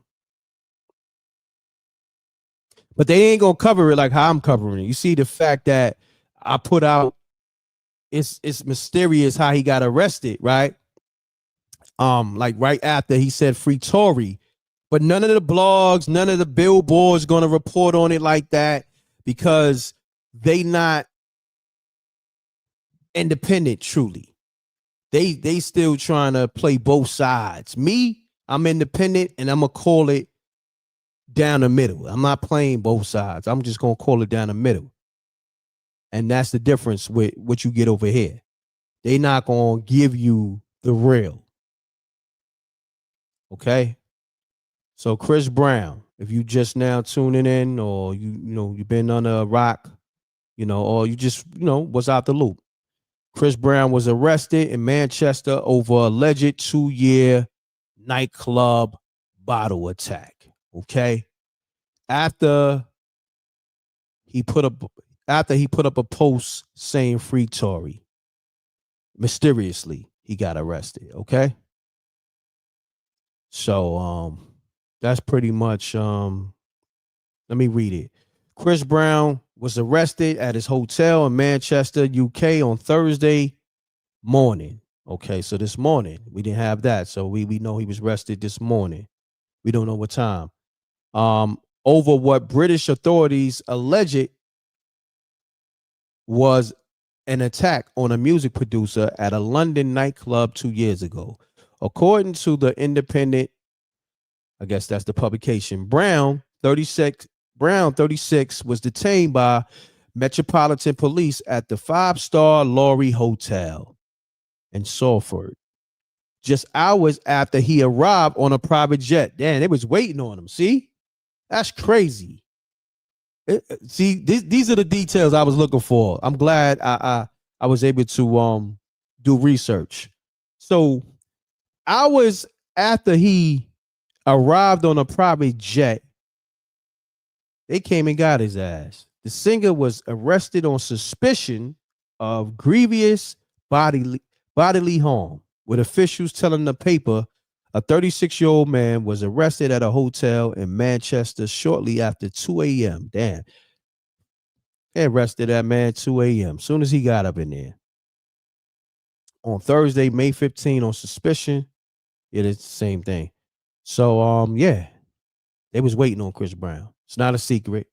But they ain't gonna cover it like how I'm covering it. You see the fact that I put out it's mysterious how he got arrested, right? Like right after he said free Tory. But none of the blogs, none of the billboards gonna report on it like that because they not independent truly. They still trying to play both sides. Me, I'm independent and I'm gonna call it down the middle. I'm not playing both sides. I'm just gonna call it down the middle. And that's the difference with what you get over here. They not gonna give you the real. Okay. So Chris Brown, if you just now tuning in, or you've been on a rock, or you just was out the loop. Chris Brown was arrested in Manchester over alleged 2-year nightclub bottle attack. Okay. After he put up a post saying free Tory, mysteriously he got arrested. Okay. So that's pretty much let me read it. Chris Brown was arrested at his hotel in Manchester, UK on Thursday morning. Okay, so this morning we didn't have that. So we know he was arrested this morning. We don't know what time. Over what British authorities alleged was an attack on a music producer at a London nightclub 2 years ago. According to the Independent, I guess that's the publication, Brown, 36 Brown, 36, was detained by Metropolitan Police at the 5-star Laurie Hotel in Salford just hours after he arrived on a private jet. Damn, they was waiting on him. See? That's crazy. See, these are the details I was looking for. I'm glad I was able to do research. So hours after he arrived on a private jet, they came and got his ass. The singer was arrested on suspicion of grievous bodily harm, with officials telling the paper a 36-year-old man was arrested at a hotel in Manchester shortly after 2 a.m. Damn. They arrested that man 2 a.m. Soon as he got up in there. On Thursday, May 15, on suspicion. It is the same thing. So, yeah, they was waiting on Chris Brown. It's not a secret.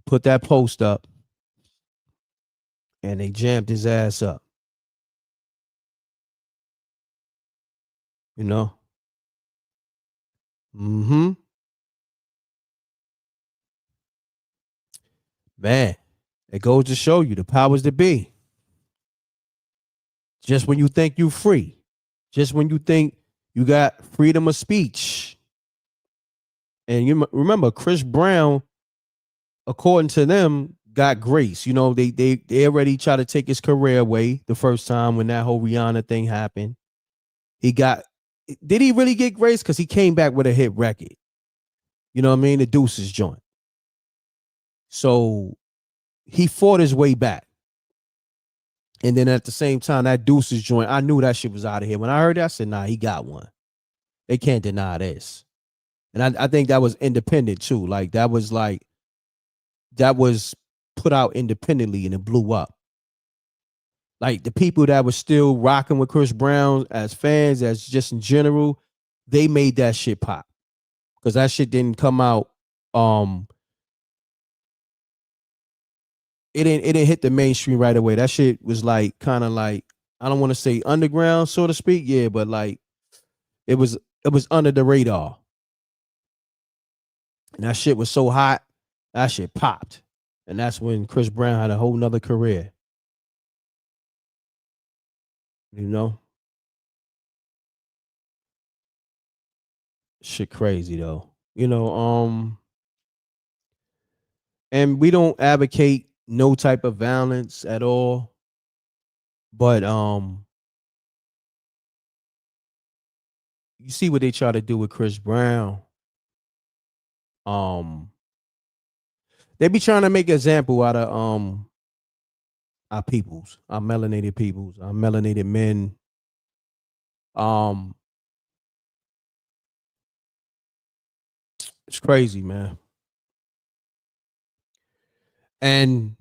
Put that post up, and they jammed his ass up. You know? Mm-hmm. Man, it goes to show you the powers that be. Just when you think you're free, just when you think you got freedom of speech. And you remember, Chris Brown, according to them, got grace. You know, they already tried to take his career away the first time when that whole Rihanna thing happened. Did he really get grace? Because he came back with a hit record. You know what I mean? The Deuces joint. So he fought his way back. And then at the same time, that Deuces joint, I knew that shit was out of here. When I heard that, I said, nah, he got one. They can't deny this. And I think that was independent too. Like that was put out independently and it blew up. Like the people that were still rocking with Chris Brown as fans, as just in general, they made that shit pop. Because that shit didn't come out. It didn't hit the mainstream right away. That shit was like kind of like, I don't want to say underground, so to speak. Yeah, but like it was under the radar. And that shit was so hot, that shit popped. And that's when Chris Brown had a whole nother career. You know? Shit crazy though. You know, and we don't advocate no type of violence at all. But you see what they try to do with Chris Brown. They be trying to make an example out of our peoples, our melanated peoples, our melanated men. It's crazy, man. And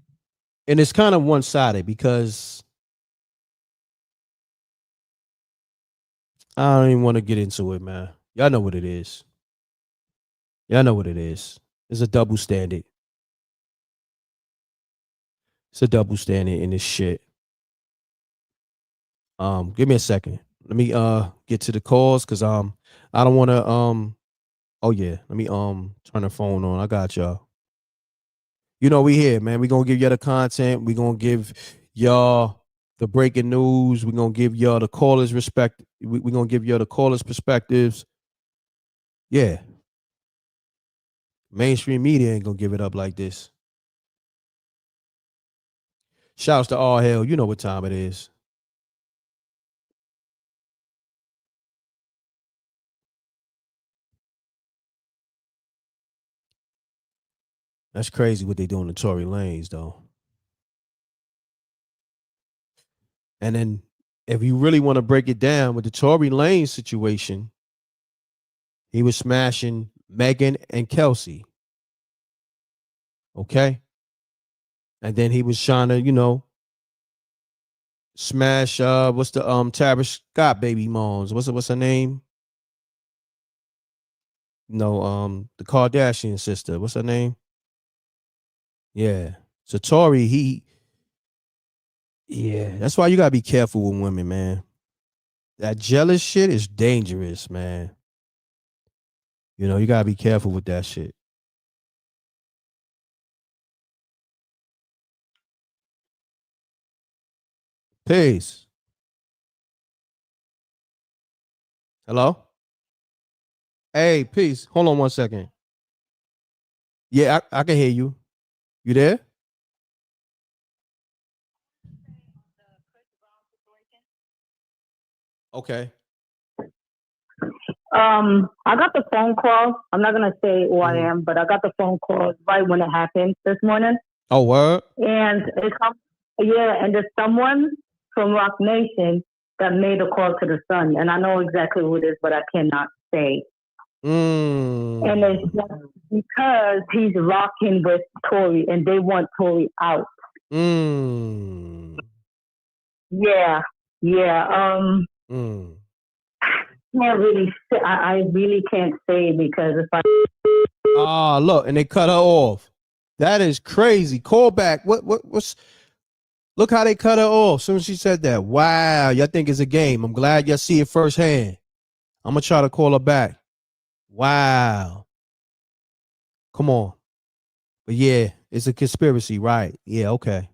it's kind of one-sided because I don't even want to get into it, man. Y'all know what it is. Y'all know what it is. It's a double standard. It's a double standard in this shit. Give me a second. Let me get to the calls because I don't want to oh yeah, let me turn the phone on. I got y'all. You know we here, man. We gonna give y'all the content. We gonna give y'all the breaking news. We gonna give y'all the callers respect. We gonna give y'all the callers perspectives. Yeah. Mainstream media ain't gonna give it up like this. Shouts to All Hell. You know what time it is. That's crazy what they doing to Tory Lanez, though. And then if you really want to break it down with the Tory Lanez situation, he was smashing Megan and Kelsey. Okay? And then he was trying to, you know, smash what's the Tara Scott baby moms? What's her name? No, the Kardashian sister. What's her name? Yeah. So Tory, yeah, that's why you gotta be careful with women, man. That jealous shit is dangerous, man. You know, you gotta be careful with that shit. Peace. Hello? Hey, peace. Hold on 1 second. Yeah, I can hear you. You there? Okay. I got the phone call. I'm not gonna say who I am, but I got the phone call right when it happened this morning. Oh, what? And and there's someone from Rock Nation that made a call to the son, and I know exactly who it is, but I cannot say. And it's just because he's rocking with Tory, and they want Tory out. Yeah. Can't really say, I really can't say because if I look, and they cut her off. That is crazy. Call back. What's look how they cut her off as soon as she said that. Wow, y'all think it's a game. I'm glad y'all see it firsthand. I'm gonna try to call her back. Wow. Come on. But yeah, it's a conspiracy, right? Yeah, okay.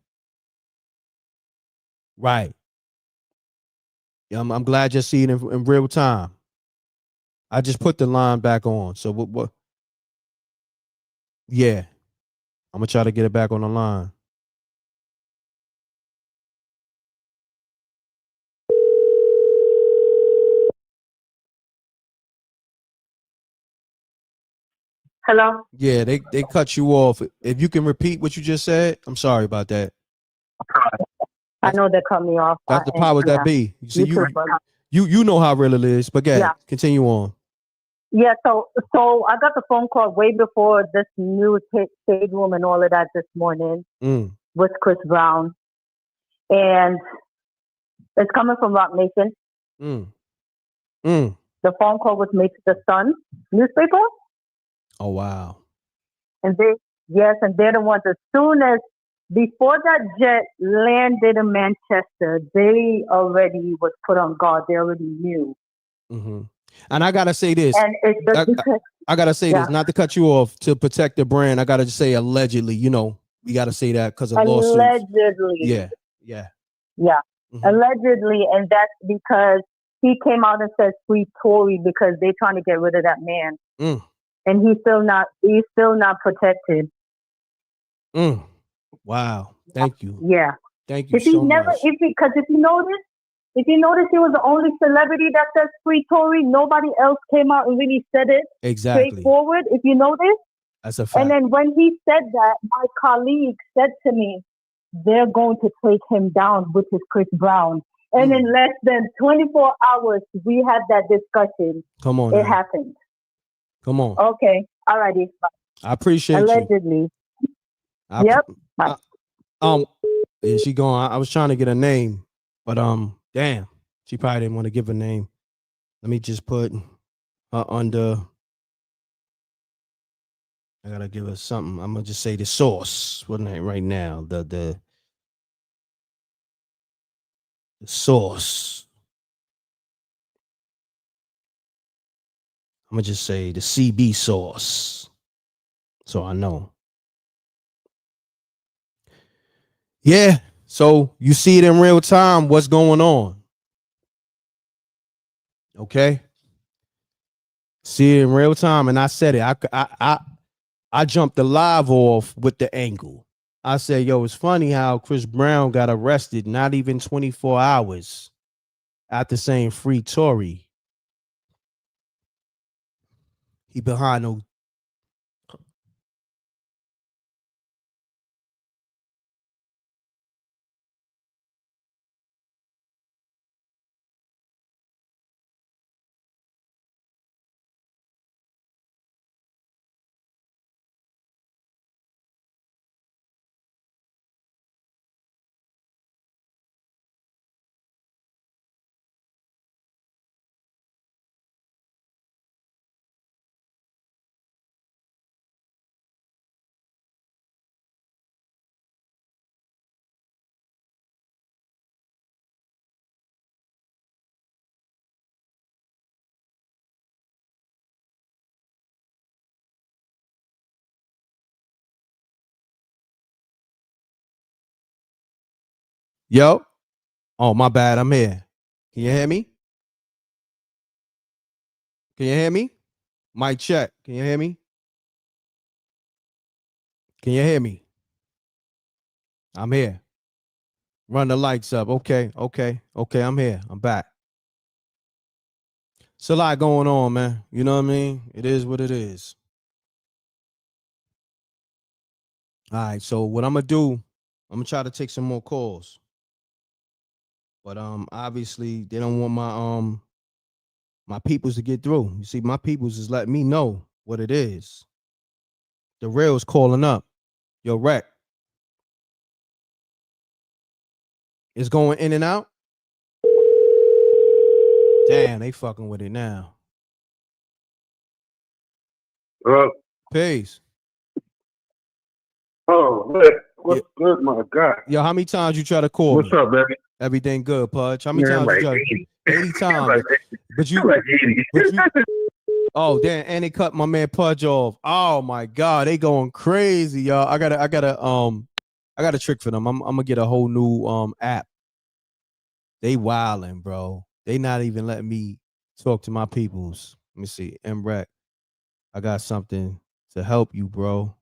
Right. Yeah, I'm glad you see it in real time. I just put the line back on. So what? Yeah, I'm gonna try to get it back on the line. Hello? Yeah, they cut you off. If you can repeat what you just said, I'm sorry about that. I know they cut me off. That's the powers that be. You see, you know how real it is. But yeah, continue on. Yeah, so I got the phone call way before this news hit Shade Room and all of that this morning with Chris Brown. And it's coming from Rock Nation. The phone call was made to the Sun newspaper. Oh, wow. And they're the ones, as soon as, before that jet landed in Manchester, they already was put on guard. They already knew. And I gotta say this. And it's just because, I gotta say this, not to cut you off, to protect the brand. I gotta just say allegedly. You know, we gotta say that because of lawsuits. Allegedly. Yeah. Allegedly, and that's because he came out and said free Tory because they're trying to get rid of that man. And he's still not protected. Wow. Thank you. Yeah. Thank you so much. Because if you notice, he was the only celebrity that says free Tory. Nobody else came out and really said it straightforward. If you notice, that's a fact. And then when he said that, my colleague said to me, "They're going to take him down," which is Chris Brown. And in less than 24 hours, we had that discussion. Come on. It happened. Come on. Okay. All righty. I appreciate Allegedly. you. Yep. Yeah, she gone. I was trying to get a name, but damn, she probably didn't want to give a name. Let me just put her under. I gotta give her something. I'm gonna just say the source. What name right now? The source. I'm gonna just say the CB source, so I know. Yeah. So you see it in real time. What's going on? Okay. See it in real time, and I said it. I jumped the live off with the angle. I said, "Yo, it's funny how Chris Brown got arrested not even 24 hours after saying free Tory. He behind no." Yo. Oh, my bad. I'm here. Can you hear me? Can you hear me? Mic check. Can you hear me? Can you hear me? I'm here. Run the lights up. Okay. I'm here. I'm back. It's a lot going on, man. You know what I mean? It is what it is. All right. So what I'm gonna do, I'm gonna try to take some more calls. But obviously they don't want my peoples to get through. You see, my peoples is letting me know what it is. The real's calling up. Yo, Rec. It's going in and out. Damn, they fucking with it now. Peace. Oh, man. What's good, my God? Yo, how many times you try to call me? What's up, baby? Everything good, Pudge. How many times like you try? 80 times. like, but you, like 80. But you, oh, damn, and they cut my man Pudge off. Oh my God, they going crazy, y'all. I got a trick for them. I'm gonna get a whole new app. They wilding, bro. They not even letting me talk to my peoples. Let me see. M.Reck. I got something to help you, bro.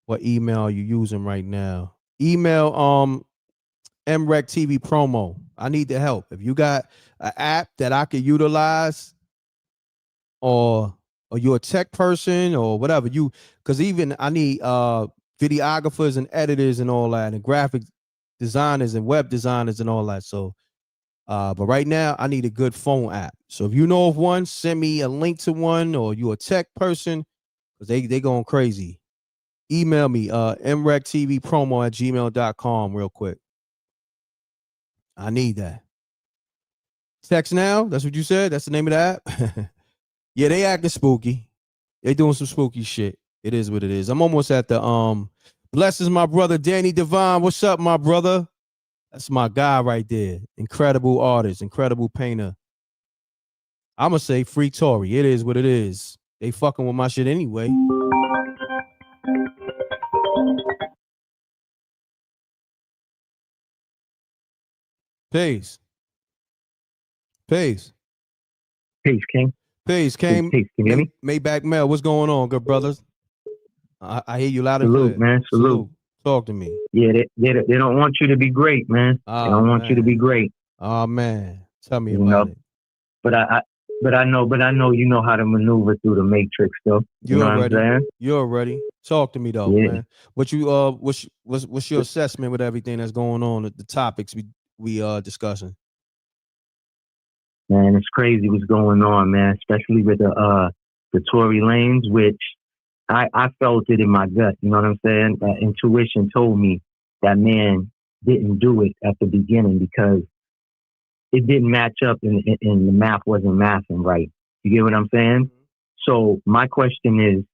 What email are you using right now? Email MRecktv promo. I need the help. If you got an app that I could utilize, or you're a tech person or whatever, because even I need videographers and editors and all that, and graphic designers and web designers and all that. So but right now I need a good phone app. So if you know of one, send me a link to one, or you a tech person, because they going crazy. Email me mrecktv@gmail.com real quick. I need that. Text now. That's what you said. That's the name of the app. Yeah, they acting spooky. They doing some spooky shit. It is what it is. I'm almost at the blesses my brother Danny Devine. What's up, my brother? That's my guy right there. Incredible artist, incredible painter. I'ma say free Tory. It is what it is. They fucking with my shit anyway. Peace. Peace. Peace, King. Peace, King. Peace. Can you hear me? Maybach Mel, what's going on, good brothers? I hear you loud and clear. Man. Salute. Talk to me. Yeah, they don't want you to be great, man. They don't want you to be great. Oh man, tell me about it. But I know you know how to maneuver through the matrix, though. You know what I'm saying? You're ready. Talk to me though, man. What you what's your assessment with everything that's going on, the topics we discussing? Man, it's crazy what's going on, man. Especially with the Tory Lanez, which I felt it in my gut. You know what I'm saying? Intuition told me that man didn't do it at the beginning because it didn't match up and the math wasn't mathing right. You get what I'm saying? So my question is,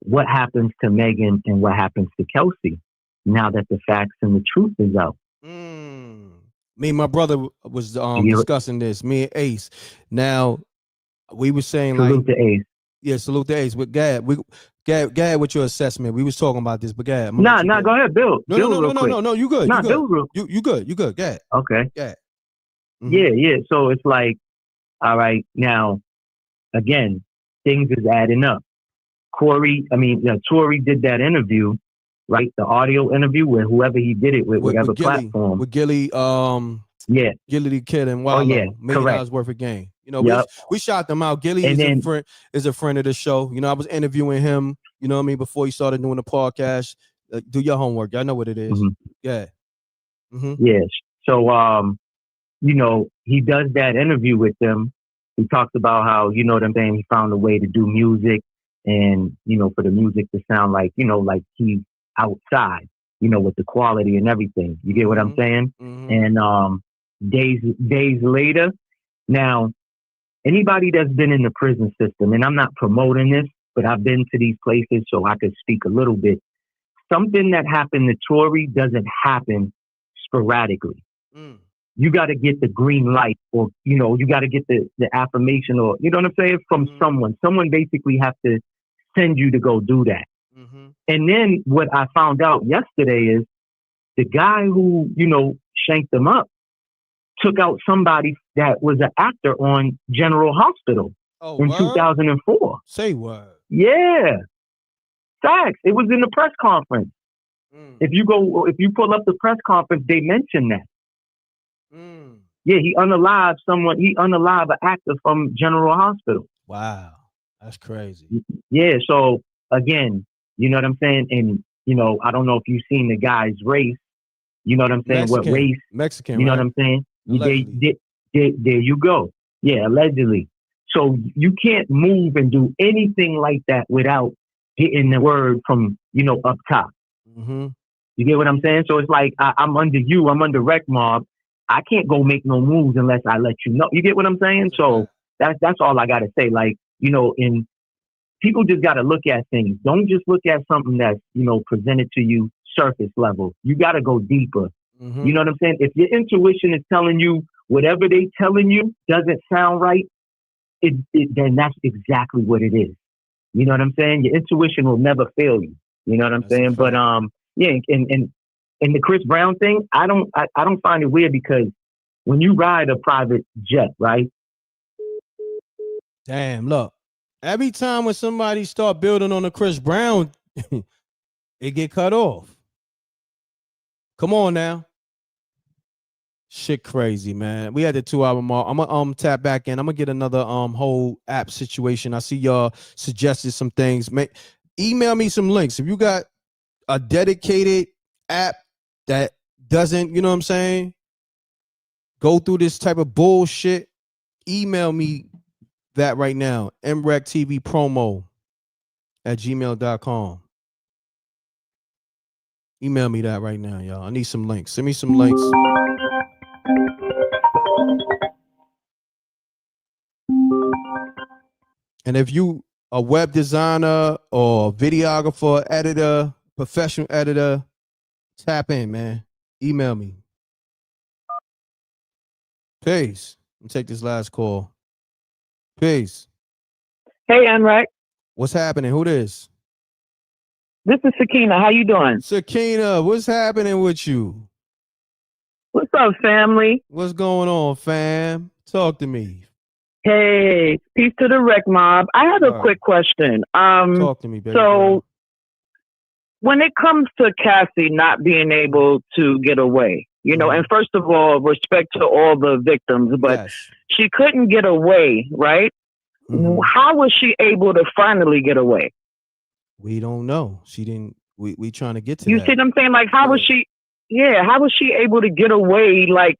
what happens to Megan and what happens to Kelsey now that the facts and the truth is out? Me and my brother was discussing this. Me and Ace. Now we were saying salute to Ace. Yeah, salute to Ace. But Gad, what's your assessment? We was talking about this, but Gad. Go ahead, Bill. No, you good. Nah, you good. Gad. Okay. Gad. Mm-hmm. Yeah. So it's like, all right, now, again, things is adding up. Tory did that interview, right? The audio interview with whoever he did it with whatever platform. With Gilly, Gilly the Kid and Wild $1 million worth of game. You know, we shot them out. Gilly is a friend of the show. You know, I was interviewing him, you know what I mean, before he started doing the podcast. Do your homework. Y'all know what it is. Mm-hmm. Yeah. Mm-hmm. Yes. So, you know, he does that interview with them. He talks about how, you know what I'm saying, he found a way to do music and, you know, for the music to sound like, you know, like he's outside, you know, with the quality and everything. You get what I'm saying? Mm-hmm. And days later, now, anybody that's been in the prison system, and I'm not promoting this, but I've been to these places so I could speak a little bit. Something that happened to Tory doesn't happen sporadically. You got to get the green light, or, you know, you got to get the affirmation, or, you know what I'm saying, from someone. Someone basically has to send you to go do that. And then what I found out yesterday is the guy who, you know, shanked them up took out somebody that was an actor on General Hospital in 2004. Say what? Yeah. Facts. It was in the press conference. If you pull up the press conference, they mentioned that. Yeah, he unalived an actor from General Hospital. Wow. That's crazy. Yeah, so again, you know what I'm saying? And, you know, I don't know if you've seen the guy's race. You know what I'm saying? Mexican. What race? Mexican, you know right? what I'm saying? Allegedly. There you go. Yeah, allegedly. So you can't move and do anything like that without getting the word from, you know, up top. You get what I'm saying? So it's like, I'm under you. I'm under Rec Mob. I can't go make no moves unless I let you know. You get what I'm saying? So that's all I got to say. Like, you know, and people just got to look at things. Don't just look at something that's, you know, presented to you surface level. You got to go deeper. You know what I'm saying? If your intuition is telling you whatever they telling you doesn't sound right, then that's exactly what it is. You know what I'm saying? Your intuition will never fail you. You know what I'm saying? But yeah, and the Chris Brown thing, I don't find it weird because when you ride a private jet, right? Damn, look. Every time when somebody start building on the Chris Brown, it get cut off. Come on now. Shit crazy, man. We had the 2-hour mark. I'm gonna tap back in. I'm gonna get another whole app situation. I see y'all suggested some things. Email me some links. If you got a dedicated app that doesn't, you know what I'm saying, go through this type of bullshit, email me that right now. MRecktv promo at gmail.com. Email me that right now, y'all. I need some links. Send me some links. And if you a web designer or videographer, editor, professional editor, tap in, man. Email me. Peace. Let me take this last call. Peace. Hey, M.Reck. What's happening? Who this? This is Sakina. How you doing? Sakina, what's happening with you? What's up, family? What's going on, fam? Talk to me. Hey, peace to the Rec Mob. I have a quick question. Talk to me, baby. So, when it comes to Cassie not being able to get away, you know, and first of all, respect to all the victims, but she couldn't get away, right? How was she able to finally get away? We don't know. She didn't. We trying to get to you that. See what I'm saying? Like, how was she? Yeah, how was she able to get away? Like,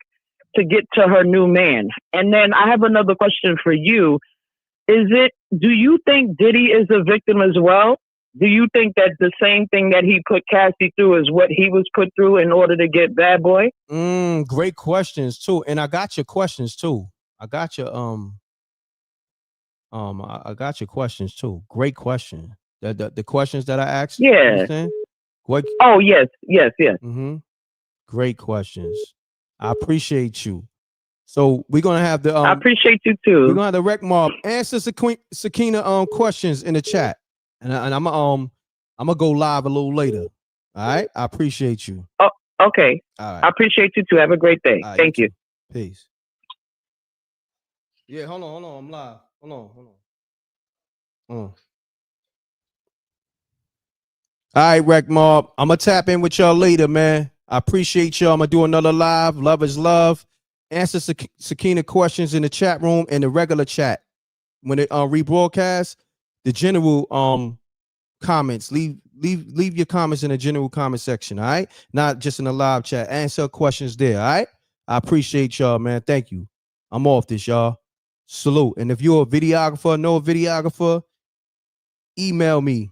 to get to her new man. And then I have another question for you. Do you think Diddy is a victim as well? Do you think that the same thing that he put Cassie through is what he was put through in order to get Bad Boy? Great questions too. And I got your questions too. I got your I got your questions too. Great question. The questions that I asked. Yeah. What? Oh, yes. Great questions. I appreciate you. So we're gonna have the I appreciate you too. We're gonna have the Rec Mob answer Sakina questions in the chat. And I'm gonna go live a little later. All right. I appreciate you. Oh, okay. All right. I appreciate you too. Have a great day. Right, Thank you. Peace. Yeah, hold on. I'm live. Hold on. All right, Rec Mob. I'm gonna tap in with y'all later, man. I appreciate y'all. I'm gonna do another live. Love is love. Answer Sakina questions in the chat room and the regular chat. When it rebroadcast, the general comments. Leave your comments in the general comment section, all right? Not just in the live chat. Answer questions there, all right? I appreciate y'all, man. Thank you. I'm off this, y'all. Salute. And if you're a videographer, know a videographer, email me.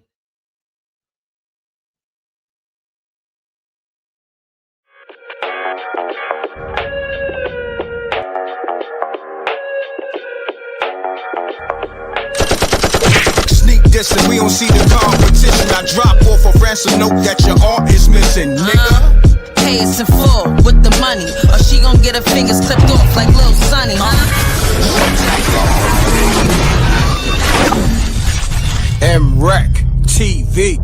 And we don't see the competition. I drop off a ransom note that your art is missing, nigga. Pay us in full with the money, or she gon' get her fingers clipped off like Lil Sonny, MRecktv.